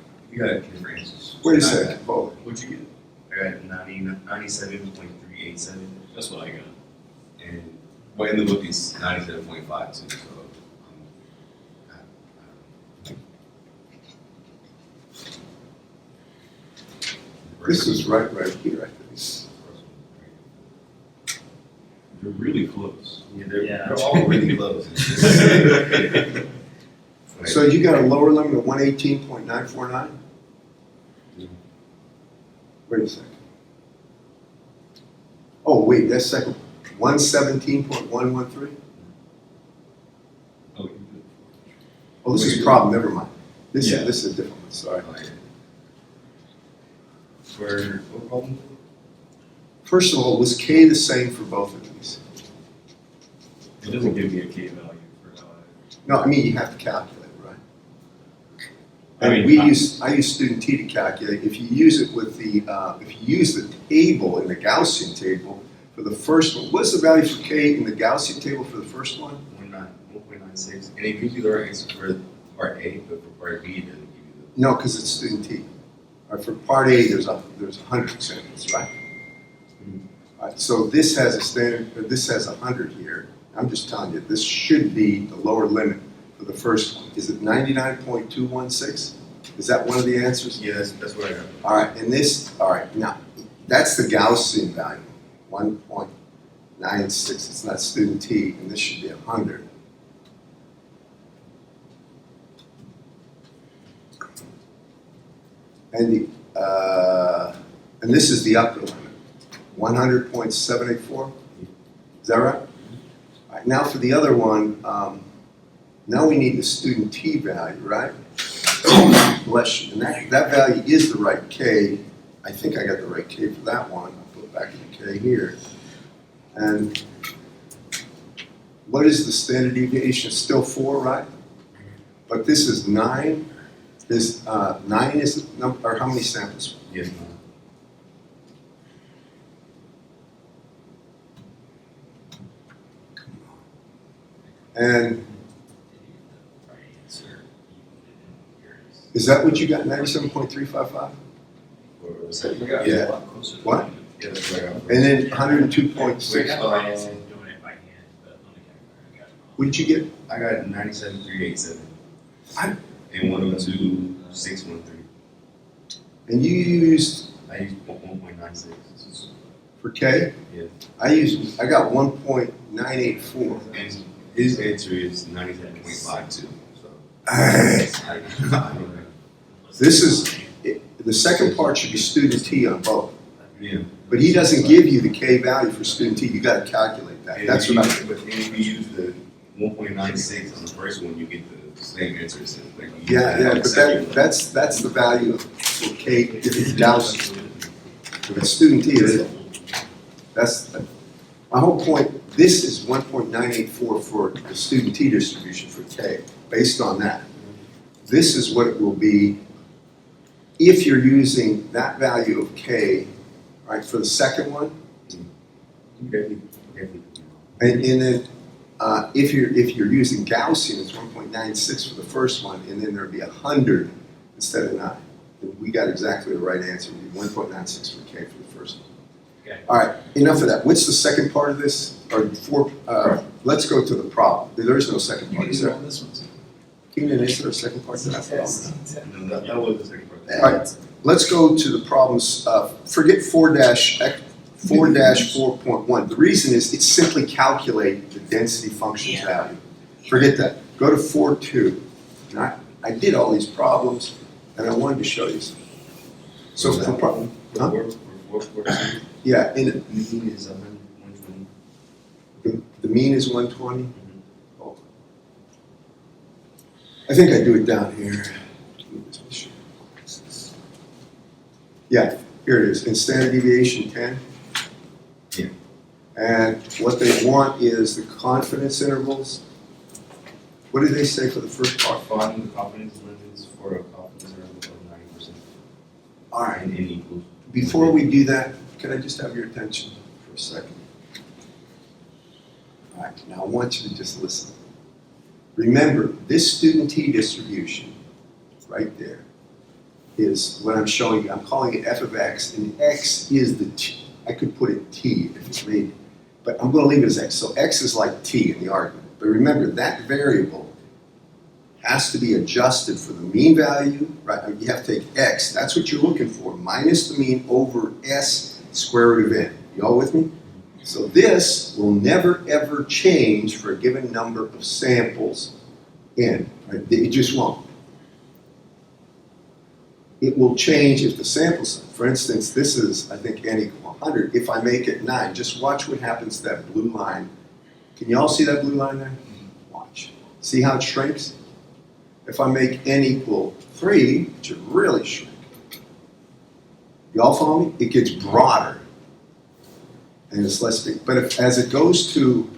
different answers. Wait a second. Hold it. What'd you get? I got 97.387, That's what I got. and well, in the book it's 97.52. So This is right here, I think. You're really close. Yeah, they're Yeah. all really close. So you got a lower limit of 118.949? Yeah. Wait a second. Oh, wait, that's second. 117.113? Oh, you did. Oh, this is problem, never mind. This Yeah. is a different one, sorry. For what problem? First of all, was K the same for both of these? It doesn't give me a K value for how No, I mean, you have to calculate, right? I And mean, I use student T to calculate. If you use it with the, if you use the table in the Gaussian table for the first one, what's the value for K in the Gaussian table for the first one? 1.96. 1.96, and it gives you the right answer for part A, but for part B, it doesn't give you No, because it's student T. All right, for part A, there's 100 samples, right? Mhm. All right, so this has a standard, or this has 100 here. I'm just telling you, this should be the lower limit for the first one. Is it 99.216? Is that one of the answers? the. Yeah, that's what I got. All right, and this, all right, now, that's the Gaussian value, 1.96. It's not student T, and this should be 100. And this is the upper limit, 100.784. Is that right? All right, now for the other one, now we need the student T value, right? Bless you. And that value is the right K. I think I got the right K for that one. I'll put back the K here. And what is the standard deviation? It's still 4, right? But this is 9. Is 9 is the number, or how many samples? Yes, And is that what you got, 97.355? or the second. Yeah. What? Yeah, that's what I got. And then 102.6. Wait, I have my answer doing it by hand, but on the calculator, I got it. What did you get? I got 97.387. I- And 102.613. And you used, I used 1.96. for K? Yeah. I got 1.984. And his answer is 97.52. So. This is, the second part should be student T on both. Yeah. But he doesn't give you the K value for student T. You gotta calculate that. And That's if what you- I, But if you use the 1.96 on the first one, you get the same answer. So like you use yeah, that on the but second one. that's the value for K, if it's Gaussian. For the student T, that's, my whole point, this is 1.984 for the student T distribution for K, based on that. This is what it will be if you're using that value of K, right, for the second one. Definitely. And then, if you're using Gaussian, it's 1.96 for the first one, and then there'd be 100 instead of 9. And we got exactly the right answer, it'd be 1.96 for K for the first one. Okay. All right, enough of that. What's the second part of this? Let's go to the problem. There is no second You part, can is do it there? on this one too. Keenan, is there a second part to that problem? Yes. No, that was the second part. All right, let's go to the problems. Forget 4-4.1. The reason is it's simply calculate the density function value. Forget that. Go to 4.2. And I did all these problems, and I wanted to show you something. So for problem, huh? Yeah, and Mean is 120. the mean is 120. Oh. I think I do it down here. Yeah, here it is. In standard deviation 10. Yeah. And what they want is the confidence intervals. What did they say for the first part? Find the confidence limits for a confidence interval of 90%. All right. And n equals. Before we do that, can I just have your attention for a second? All right, now I want you to just listen. Remember, this student T distribution, right there, is what I'm showing you. I'm calling it f of x, and x is the t. I could put it t if it's needed, but I'm going to leave it as x. So x is like t in the argument. But remember, that variable has to be adjusted for the mean value, right? You have to take x, that's what you're looking for, minus the mean over s square root of n. You all with me? So this will never ever change for a given number of samples n, right? It just won't. It will change if the sample size, for instance, this is, I think, n equal 100. If I make it 9, just watch what happens to that blue line. Can you all see that blue line there? Watch. See how it shrinks? If I make n equal 3, it should really shrink. You all follow me? It gets broader. And it's less big. But as it goes to,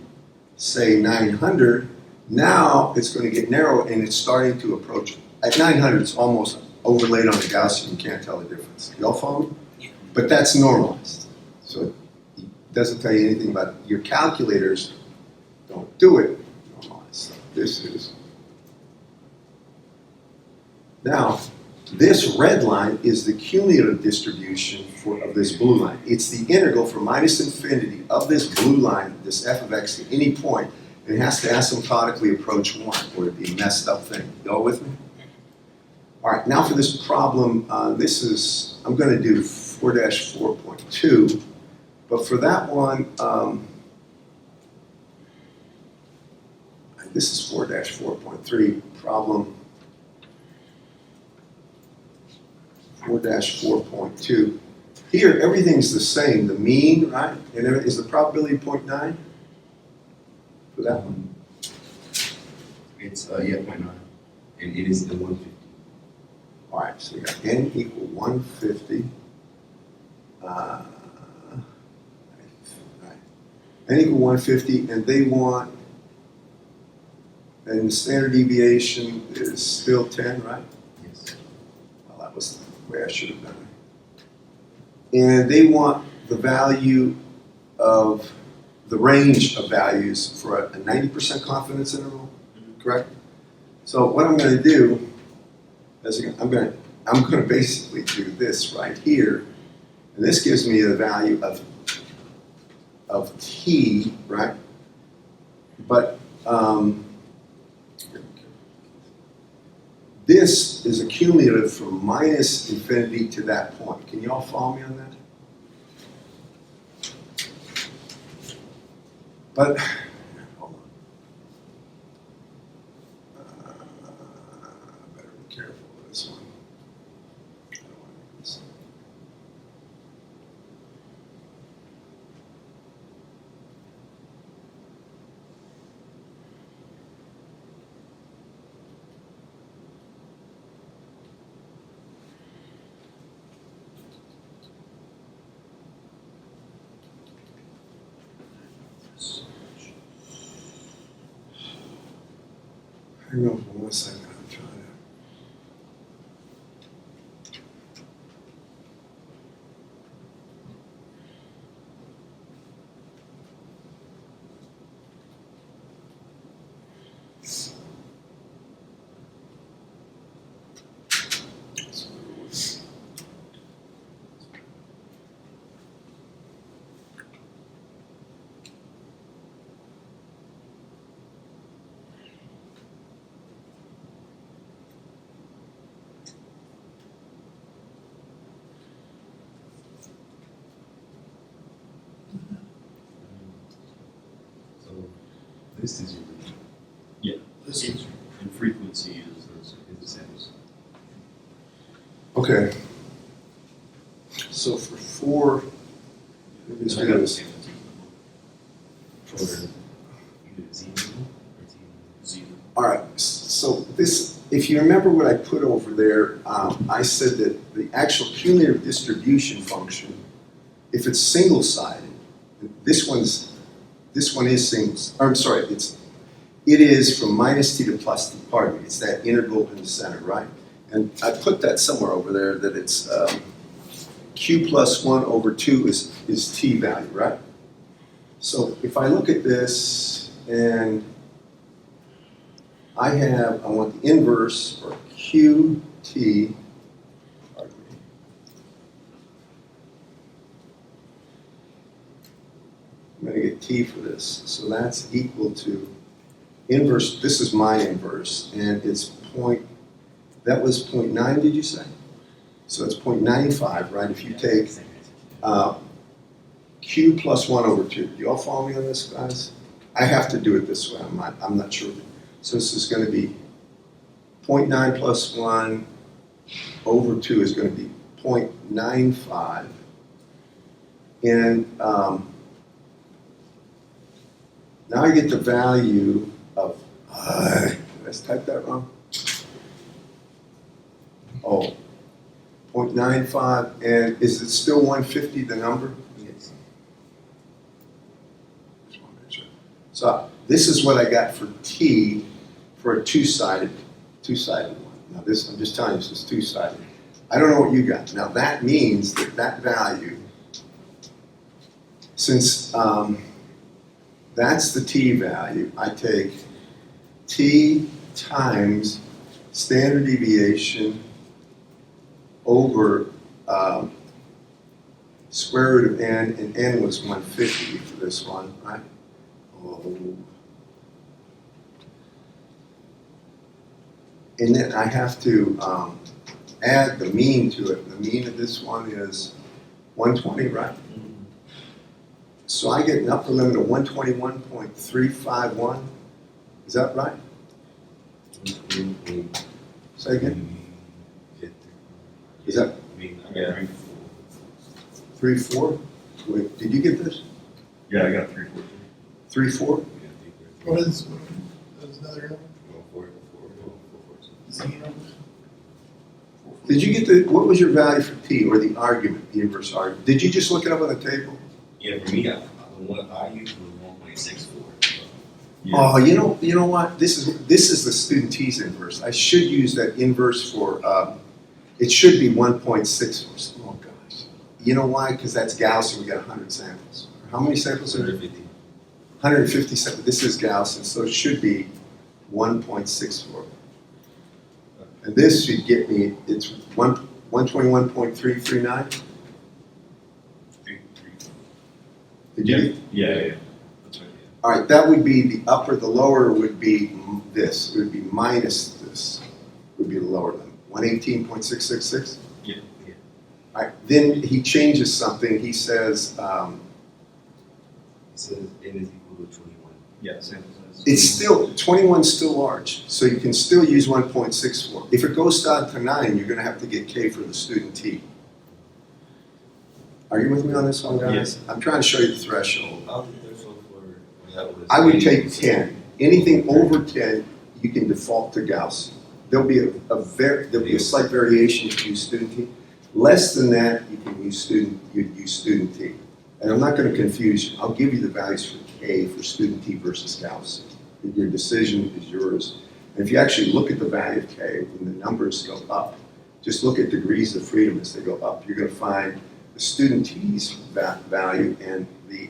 say, 900, now it's going to get narrow and it's starting to approach. At 900, it's almost overlaid on the Gaussian. You can't tell the difference. You all follow me? Yeah. But that's normalized. So it doesn't tell you anything about it. Your calculators don't do it normalized. this is. Now, this red line is the cumulative distribution of this blue line. It's the integral from minus infinity of this blue line, this f of x, to any point. It has to asymptotically approach 1, or it'd be a messed up thing. Y'all with me? All right, now for this problem, I'm going to do 4-4.2, but for that one, this is 4-4.3, problem 4-4.2. Here, everything's the same, the mean, right? And is the probability 0.9 for that one? It's, yeah, 0.9, and it is the 150. All right, so you got n equal 150. Right. N equal 150, and they want, and the standard deviation is still 10, right? Yes. Well, that was the way I should have done it. And they want the value of, the range of values for a 90% confidence interval, correct? So what I'm going to do is I'm going to basically do this right here, and this gives me the value of t, right? But this is a cumulative from minus infinity to that point. Can you all follow me on that? But, hold on. Better be careful with this one. I don't want to make this. Hang on for 1 second, I'm trying to. So this is your reading. This is, And frequency is, Is the same as Okay. So for 4, maybe it's I got the this. same as for either Z or T. Z. All right, so this, if you remember what I put over there, I said that the actual cumulative distribution function, if it's single-sided, this one is single, I'm sorry, it is from minus t to plus t, pardon me, it's that integral in the center, right? And I put that somewhere over there that it's q plus 1 over 2 is t value, right? So if I look at this and I want the inverse for qt, pardon me. I'm going to get t for this, so that's equal to inverse, this is my inverse, and it's that was 0.9, did you say? So it's 0.95, right? If you take q plus 1 over 2. Do you all follow me on this, guys? I have to do it this way, I'm not sure. So this is going to be 0.9 plus 1 over 2 is going to be 0.95. And now I get the value of, did I type that wrong? Oh, 0.95, and is it still 150, the number? Yes. Just want to make sure. So this is what I got for t for a two-sided one. Now this, I'm just telling you, this is two-sided. I don't know what you got. Now that means that value, since that's the t value, I take t times standard deviation over square root of n, and n was 150 for this one, right? Oh. And then I have to add the mean to it. The mean of this one is 120, right? So I get an upper limit of 121.351. Is that right? Say again? Is that Yeah. 3-4? Wait, did you get this? Yeah, I got 314. 3-4? What is another number? Z number? Did you get the, what was your value for t, or the argument, the inverse argument? Did you just look it up on the table? Yeah, for me, the one I used was 1.64. Oh, you know what? This is the student t's inverse. I should use that inverse for, it should be 1.64. Oh gosh. You know why? Because that's Gaussian, we got 100 samples. How many samples are there? 150. 150 samples. This is Gaussian, so it should be 1.64. And this should get me, it's 121.339? Did you get? Yeah. That's right, All right, that would be the upper, the lower would be this, it would be minus this, would be the lower limit, 118.666? Yeah. All right, then he changes something, he says, It says n is equal to 21. Yeah, sample size. it's still, 21's still large, so you can still use 1.64. If it goes down to 9, you're gonna have to get K for the student T. Are you with me on this one, guys? Yes. I'm trying to show you the threshold. I'll do threshold for that was. I would take 10. Anything over 10, you can default to Gauss. There'll be a slight variation if you use student T. Less than that, you'd use student T. And I'm not going to confuse you. I'll give you the values for K for student T versus Gauss. Your decision is yours. And if you actually look at the value of K, when the numbers go up, just look at degrees of freedom as they go up. You're going to find the student T's value and the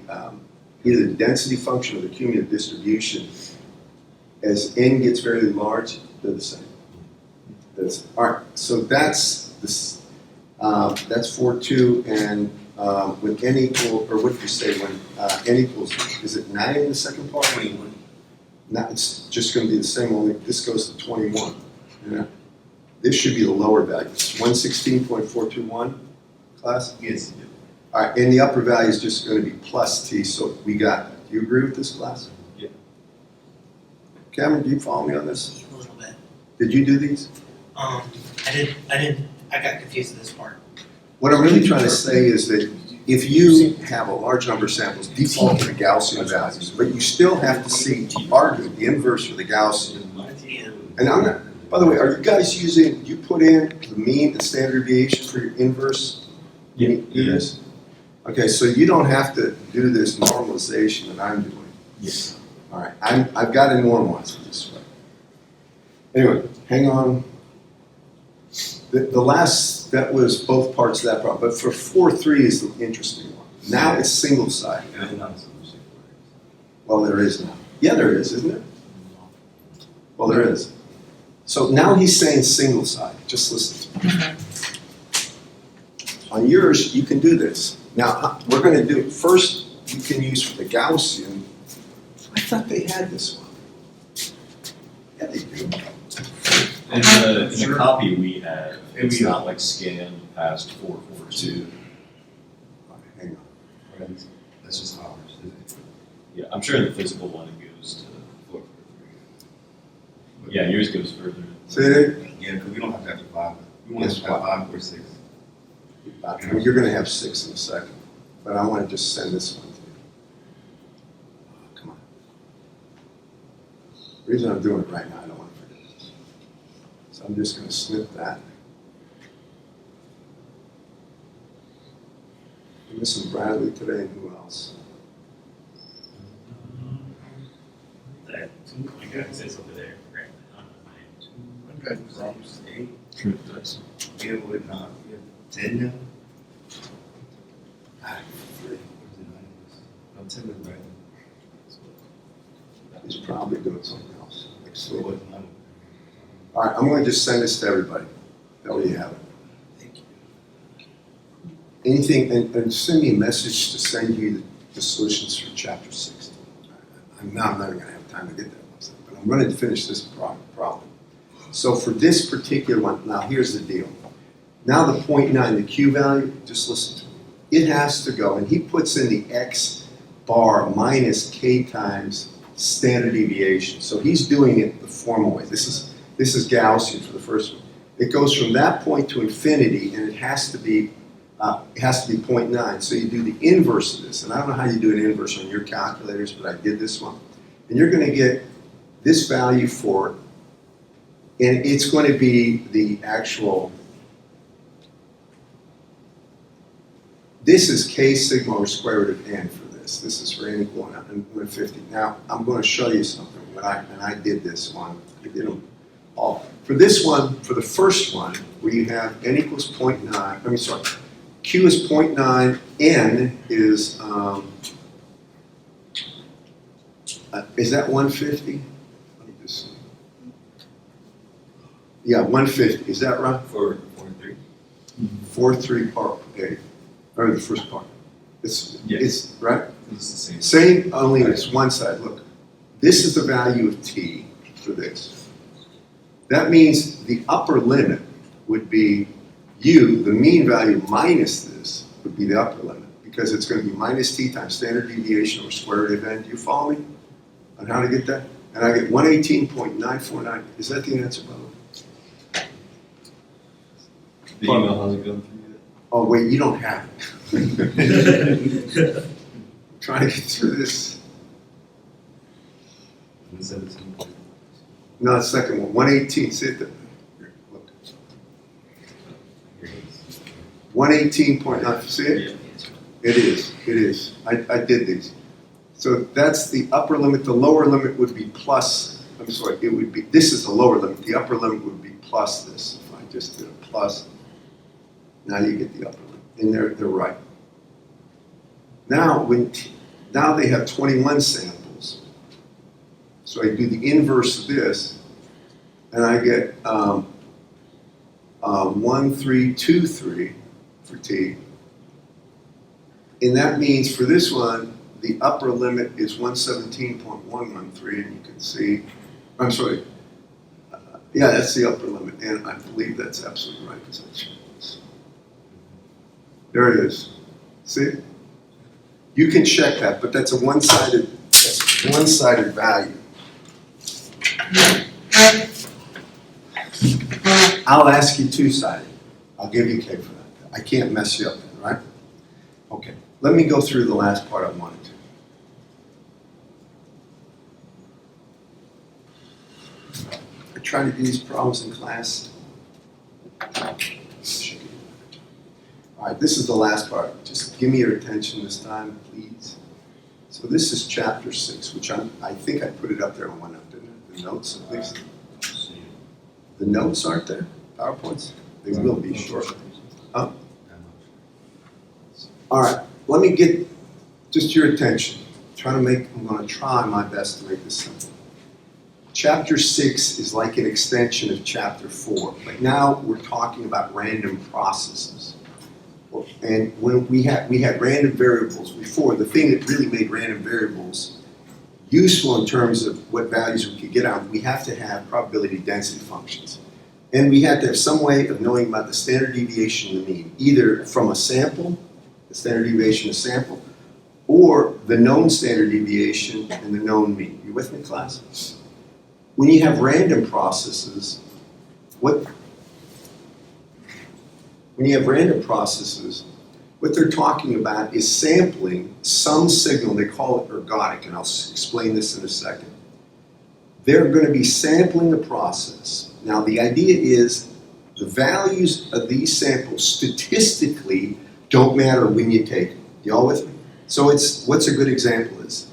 either the density function or the cumulative distribution, as n gets very large, they're the same. All right, so that's this. That's 4-2, and when n equal, or what do you say when n equals? Is it 9 in the second part? 21. Now it's just going to be the same. Only this goes to 21. Yeah. This should be the lower value. 116.421. Class. Yes. All right, and the upper value is just going to be plus t, so we got that. Do you agree with this, class? Yeah. Cameron, do you follow me on this? A little bit. Did you do these? I got confused in this part. What I'm really trying to say is that if you have a large number of samples, default to the Gaussian values, but you still have to see the argument, the inverse for the Gaussian. Yeah. And I'm not, by the way, are you guys using, you put in the mean and standard deviation for your inverse? You do this? Okay, so you don't have to do this normalization that I'm doing. Yes. All right, I've got to normalize it this way. Anyway, hang on. The last, that was both parts of that problem, but for 4-3 is the interesting one. Now it's single sided. And I'm not a solution for it. Well, there is now. Yeah, there is, isn't there? Well, there is. So now he's saying single sided. Just listen to me. On yours, you can do this. Now, we're going to do it. First, you can use for the Gaussian. I thought they had this one. Yeah, they do. In the copy we have, it's not like scanned past 442. Hang on. That's just ours, isn't it? Yeah, I'm sure in the physical one it goes to 443. Yeah, yours goes further. Say that. Yeah, because we don't have to have the 5. We want to have 5 or 6. You're going to have 6 in a second, but I want to just send this one to you. Come on. The reason I'm doing it right now, I don't want to forget this. So I'm just going to snip that. I'm missing Bradley today, and who else? That, my God, it says over there, right? Okay. True, it does. Yeah, what not? We have 10 now? Ah, 3. I'm 10 with right. He's probably doing something else. I So what, All right, I'm gonna just send this to everybody. That way you have it. Thank you. Anything, and send me a message to send you the solutions for chapter 16. I'm not even gonna have time to get that, but I'm gonna finish this problem. So for this particular one, now here's the deal. Now the 0.9, the Q value, just listen to me. It has to go, and he puts in the X bar minus K times standard deviation. So he's doing it the formal way. This is Gaussian for the first one. It goes from that point to infinity, and it has to be 0.9. So you do the inverse of this, and I don't know how you do an inverse on your calculators, but I did this one. And you're going to get this value for it, and it's going to be the actual. This is K sigma or square root of n for this. This is for n equal 150. Now I'm going to show you something. And I did this one. I did them all. For this one, for the first one, where you have n equals 0.9, Q is 0.9, N is that 150? Let me just see. Yeah, 150, is that right? for 3? 4-3 part A, or the first part. It's right? It's the same. Same, only it's one side. Look, this is the value of T for this. That means the upper limit would be U, the mean value minus this would be the upper limit, because it's going to be minus T times standard deviation over square root of n. Do you follow me on how to get that? And I get 118.949. Is that the answer, by the way? The email hasn't gone through yet. Oh, wait, you don't have it. I'm trying to get through this. 117. No, the second one, 118. See it there? Here, look. 118.9. See it? Yeah. It is. I did these. So that's the upper limit. The lower limit would be plus, I'm sorry, it would be, this is the lower limit. The upper limit would be plus this. If I just did a plus, now you get the upper limit. And they're right. Now, now they have 21 samples. So I do the inverse of this, and I get 1323 for T. And that means for this one, the upper limit is 117.113, and you can see, I'm sorry, yeah, that's the upper limit, and I believe that's absolutely right, because I checked this. There it is. See? You can check that, but that's a one-sided value. I'll ask you two-sided. I'll give you K for that. I can't mess you up then, right? Okay, let me go through the last part I wanted to. I try to do these problems in class. All right, this is the last part. Just give me your attention this time, please. So this is chapter 6, which I think I put it up there on one note, didn't I? The notes, at least. The notes aren't there? PowerPoints? They will be short. Huh? All right, let me get just your attention. I'm going to try my best to make this simple. Chapter 6 is like an extension of chapter 4, but now we're talking about random processes. And when we had random variables before, the thing that really made random variables useful in terms of what values we could get out, we have to have probability density functions. And we had to have some way of knowing about the standard deviation and the mean, either from a sample, the standard deviation of sample, or the known standard deviation and the known mean. You with me, class? When you have random processes, what they're talking about is sampling some signal, they call it ergodic, and I'll explain this in a second. They're going to be sampling the process. Now the idea is the values of these samples statistically don't matter when you take them. Y'all with me? So what's a good example is,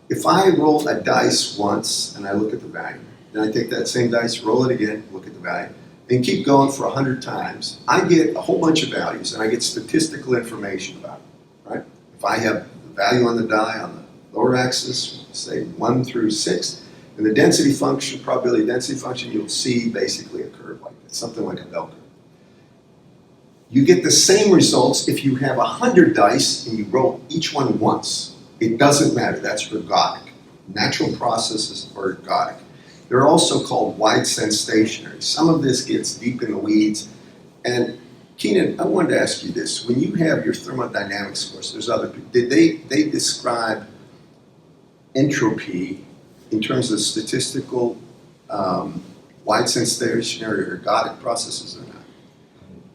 if I roll a dice once and I look at the value, then I take that same dice, roll it again, look at the value, and keep going for 100 times, I get a whole bunch of values and I get statistical information about it, right? If I have the value on the die on the lower axis, say 1 through 6, And the density function, probability density function, you'll see basically a curve like this, something like a bell curve. You get the same results if you have 100 dice and you roll each one once. It doesn't matter, that's ergodic. Natural processes are ergodic. They're also called wide sense stationary. Some of this gets deep in the weeds. And Keenan, I wanted to ask you this. When you have your thermodynamics course, there's other people, did they describe entropy in terms of statistical wide sense stationary or ergodic processes or not?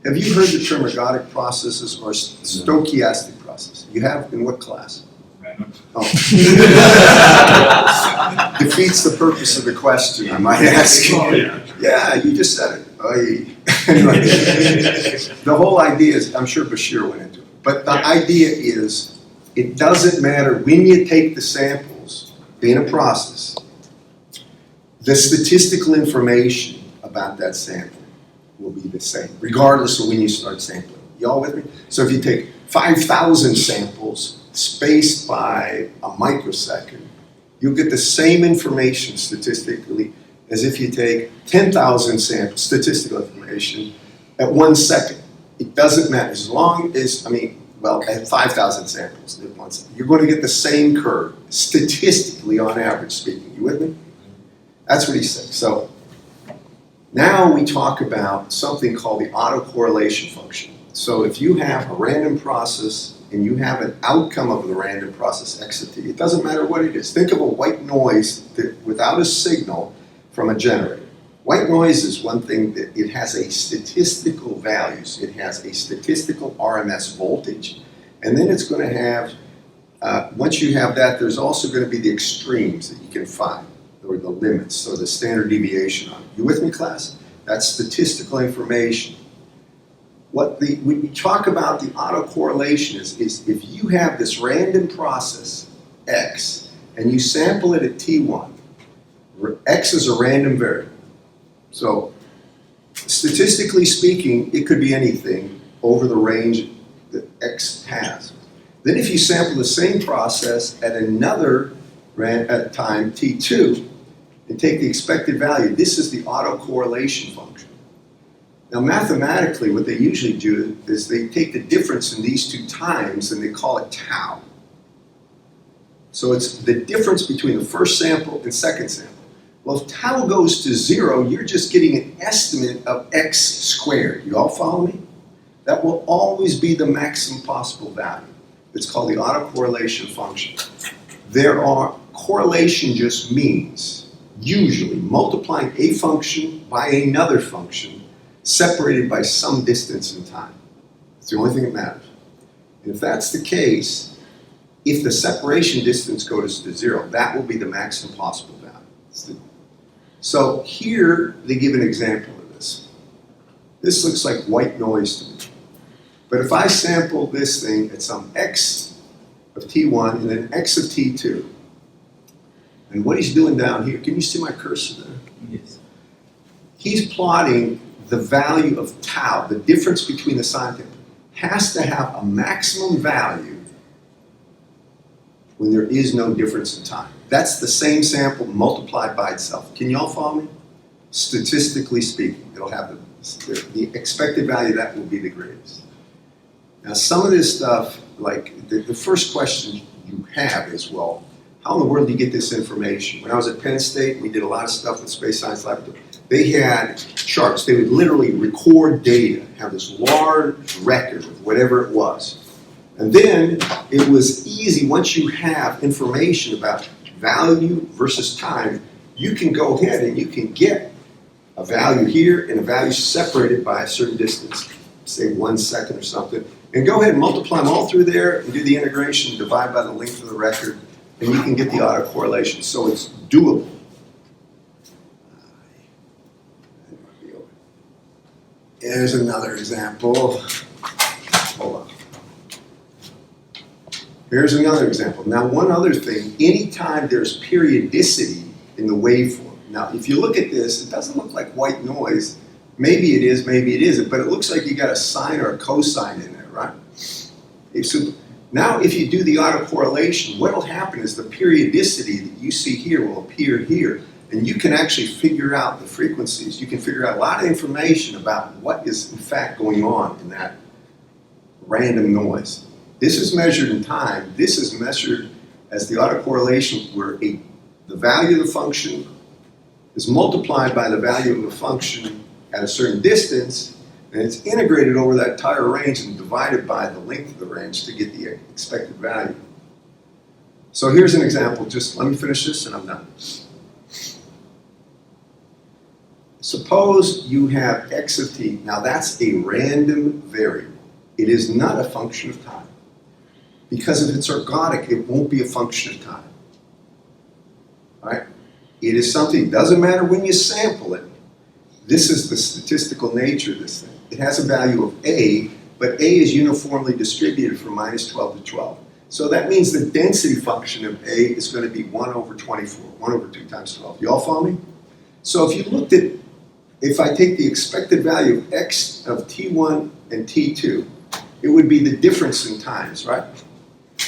Have you heard the term ergodic processes or stochastic process? You have in what class? Oh. Defeats the purpose of the question, I might ask. Yeah, you just said it. Anyway, the whole idea is, I'm sure Bashir went into it, but the idea is it doesn't matter when you take the samples in a process, the statistical information about that sample will be the same, regardless of when you start sampling. Y'all with me? So if you take 5,000 samples spaced by a microsecond, you'll get the same information statistically as if you take 10,000 samples, statistical information, at 1 second. It doesn't matter, as long as, at 5,000 samples at once, you're going to get the same curve, statistically on average speaking. You with me? That's what he said. So now we talk about something called the autocorrelation function. So if you have a random process and you have an outcome of the random process x of t, it doesn't matter what it is. Think of a white noise that, without a signal from a generator. White noise is one thing that it has a statistical values. It has a statistical RMS voltage, and then it's going to have, once you have that, there's also going to be the extremes that you can find, or the limits, so the standard deviation on it. You with me, class? That's statistical information. When we talk about the autocorrelation is if you have this random process, x, and you sample it at t1, x is a random variable. So statistically speaking, it could be anything over the range that x has. Then if you sample the same process at another time, t2, and take the expected value, this is the autocorrelation function. Now mathematically, what they usually do is they take the difference in these two times and they call it tau. So it's the difference between the first sample and second sample. Well, if tau goes to 0, you're just getting an estimate of x squared. You all follow me? That will always be the maximum possible value. It's called the autocorrelation function. Correlation just means, usually, multiplying a function by another function separated by some distance in time. It's the only thing that matters. And if that's the case, if the separation distance goes to 0, that will be the maximum possible value. So here they give an example of this. This looks like white noise to me. But if I sample this thing at some x of t1 and then x of t2, and what he's doing down here, can you see my cursor there? Yes. He's plotting the value of tau, the difference between the sine thing, has to have a maximum value when there is no difference in time. That's the same sample multiplied by itself. Can you all follow me? Statistically speaking, it'll have the expected value that will be the greatest. Now some of this stuff, like the first question you have is, well, how in the world do you get this information? When I was at Penn State, we did a lot of stuff with Space Science Laboratory. They had charts. They would literally record data, have this large record of whatever it was. And then it was easy, once you have information about value versus time, you can go ahead and you can get a value here and a value separated by a certain distance, say 1 second or something, and go ahead and multiply them all through there and do the integration, divide by the length of the record, and you can get the autocorrelation. So it's doable. Here's another example. Hold on. Here's another example. Now, one other thing, anytime there's periodicity in the waveform. Now, if you look at this, it doesn't look like white noise. Maybe it is, maybe it isn't, but it looks like you got a sine or a cosine in there, right? So now, if you do the autocorrelation, what will happen is the periodicity that you see here will appear here. And you can actually figure out the frequencies. You can figure out a lot of information about what is in fact going on in that random noise. This is measured in time. This is measured as the autocorrelation where the value of the function is multiplied by the value of the function at a certain distance, and it's integrated over that entire range and divided by the length of the range to get the expected value. So here's an example. Just let me finish this and I'm done. Suppose you have x of t. Now that's a random variable. It is not a function of time. Because if it's ergodic, it won't be a function of time. All right? It is something, doesn't matter when you sample it. This is the statistical nature of this thing. It has a value of a, but a is uniformly distributed from minus 12 to 12. So that means the density function of a is going to be 1 over 24, 1 over 2 times 12. You all follow me? So if you looked at, if I take the expected value of x of t1 and t2, it would be the difference in times, right?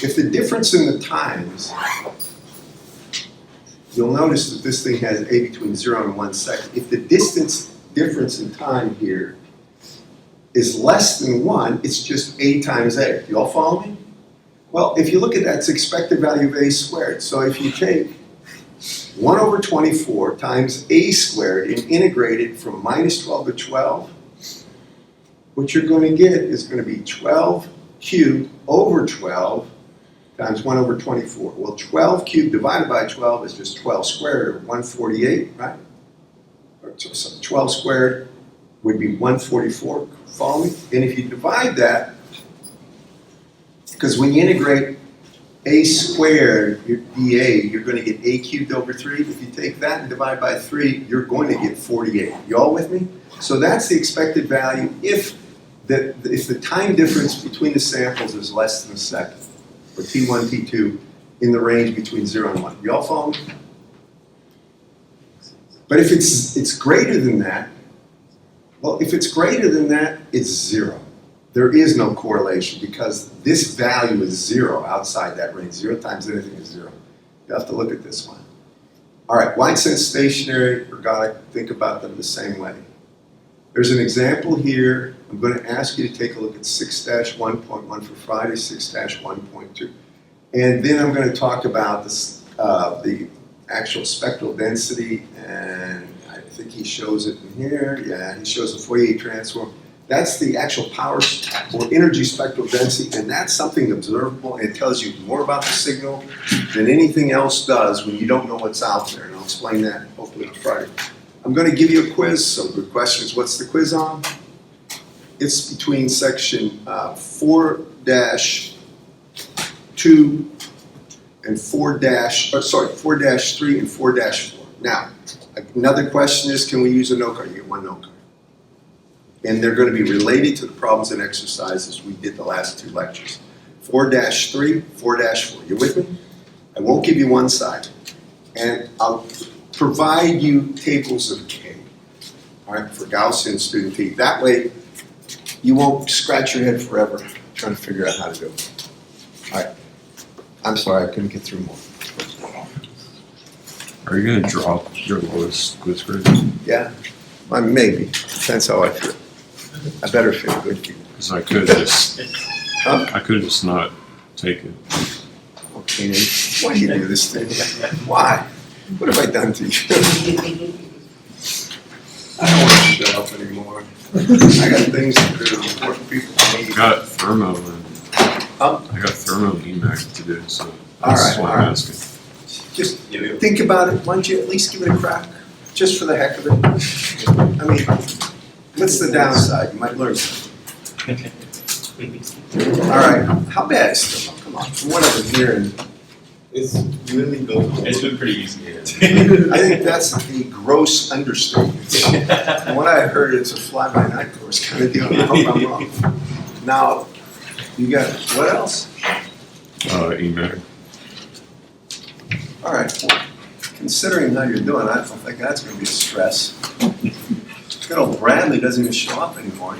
If the difference in the times, you'll notice that this thing has a between 0 and 1 second. If the difference in time here is less than 1, it's just a times a. You all follow me? Well, if you look at that, it's expected value of a squared. So if you take 1 over 24 times a squared and integrate it from minus 12 to 12, what you're going to get is going to be 12 cubed over 12 times 1 over 24. Well, 12 cubed divided by 12 is just 12 squared, or 148, right? So 12 squared would be 144, follow me? And if you divide that, because when you integrate a squared, your dA, you're going to get a cubed over 3. If you take that and divide by 3, you're going to get 48. You all with me? So that's the expected value if the time difference between the samples is less than a second, or T1, T2, in the range between 0 and 1. You all follow me? But if it's greater than that, well, if it's greater than that, it's 0. There is no correlation because this value is 0 outside that range. 0 times anything is 0. You have to look at this one. All right, wide sense stationary, ergodic, think about them the same way. There's an example here. I'm going to ask you to take a look at 6-1.1 for Friday, 6-1.2. And then I'm going to talk about this, the actual spectral density, and I think he shows it in here. Yeah, he shows the Fourier transform. That's the actual power or energy spectral density, and that's something observable, and it tells you more about the signal than anything else does when you don't know what's out there, and I'll explain that hopefully on Friday. I'm going to give you a quiz, so good questions. What's the quiz on? It's between section 4-2 and 4-3 and 4-4. Now, another question is, can we use a note card? You get one note card. And they're going to be related to the problems and exercises we did the last 2 lectures. 4-3, 4-4. You with me? I won't give you one side. And I'll provide you tables of K, all right, for Gaussian student T. That way, you won't scratch your head forever trying to figure out how to do it. All right. I'm sorry, I couldn't get through more. Are you going to drop your lowest quiz grade? Yeah? Maybe. Depends how I feel. I better feel good. Because I could just, Huh? I could just not take it. Okay, why do you do this thing? Why? What have I done to you? I don't want to shut up anymore. I got things to do, important people to I meet. got thermo and Huh? I got thermo and EMAC to do, so All that's right, why all I'm right. asking. Just think about it. Why don't you at least give it a crack? Just for the heck of it. I mean, what's the downside? You might learn something. All right. How bad is it? Oh, come on. From what I've been hearing, It's really built. It's been pretty easy. I think that's a gross understatement. From what I heard, it's a fly-by-night course kind of deal. I hope I'm wrong. Now, you got, what else? EMAC. All right. Considering how you're doing, I don't think that's going to be a stress. Good old Bradley doesn't even show up anymore.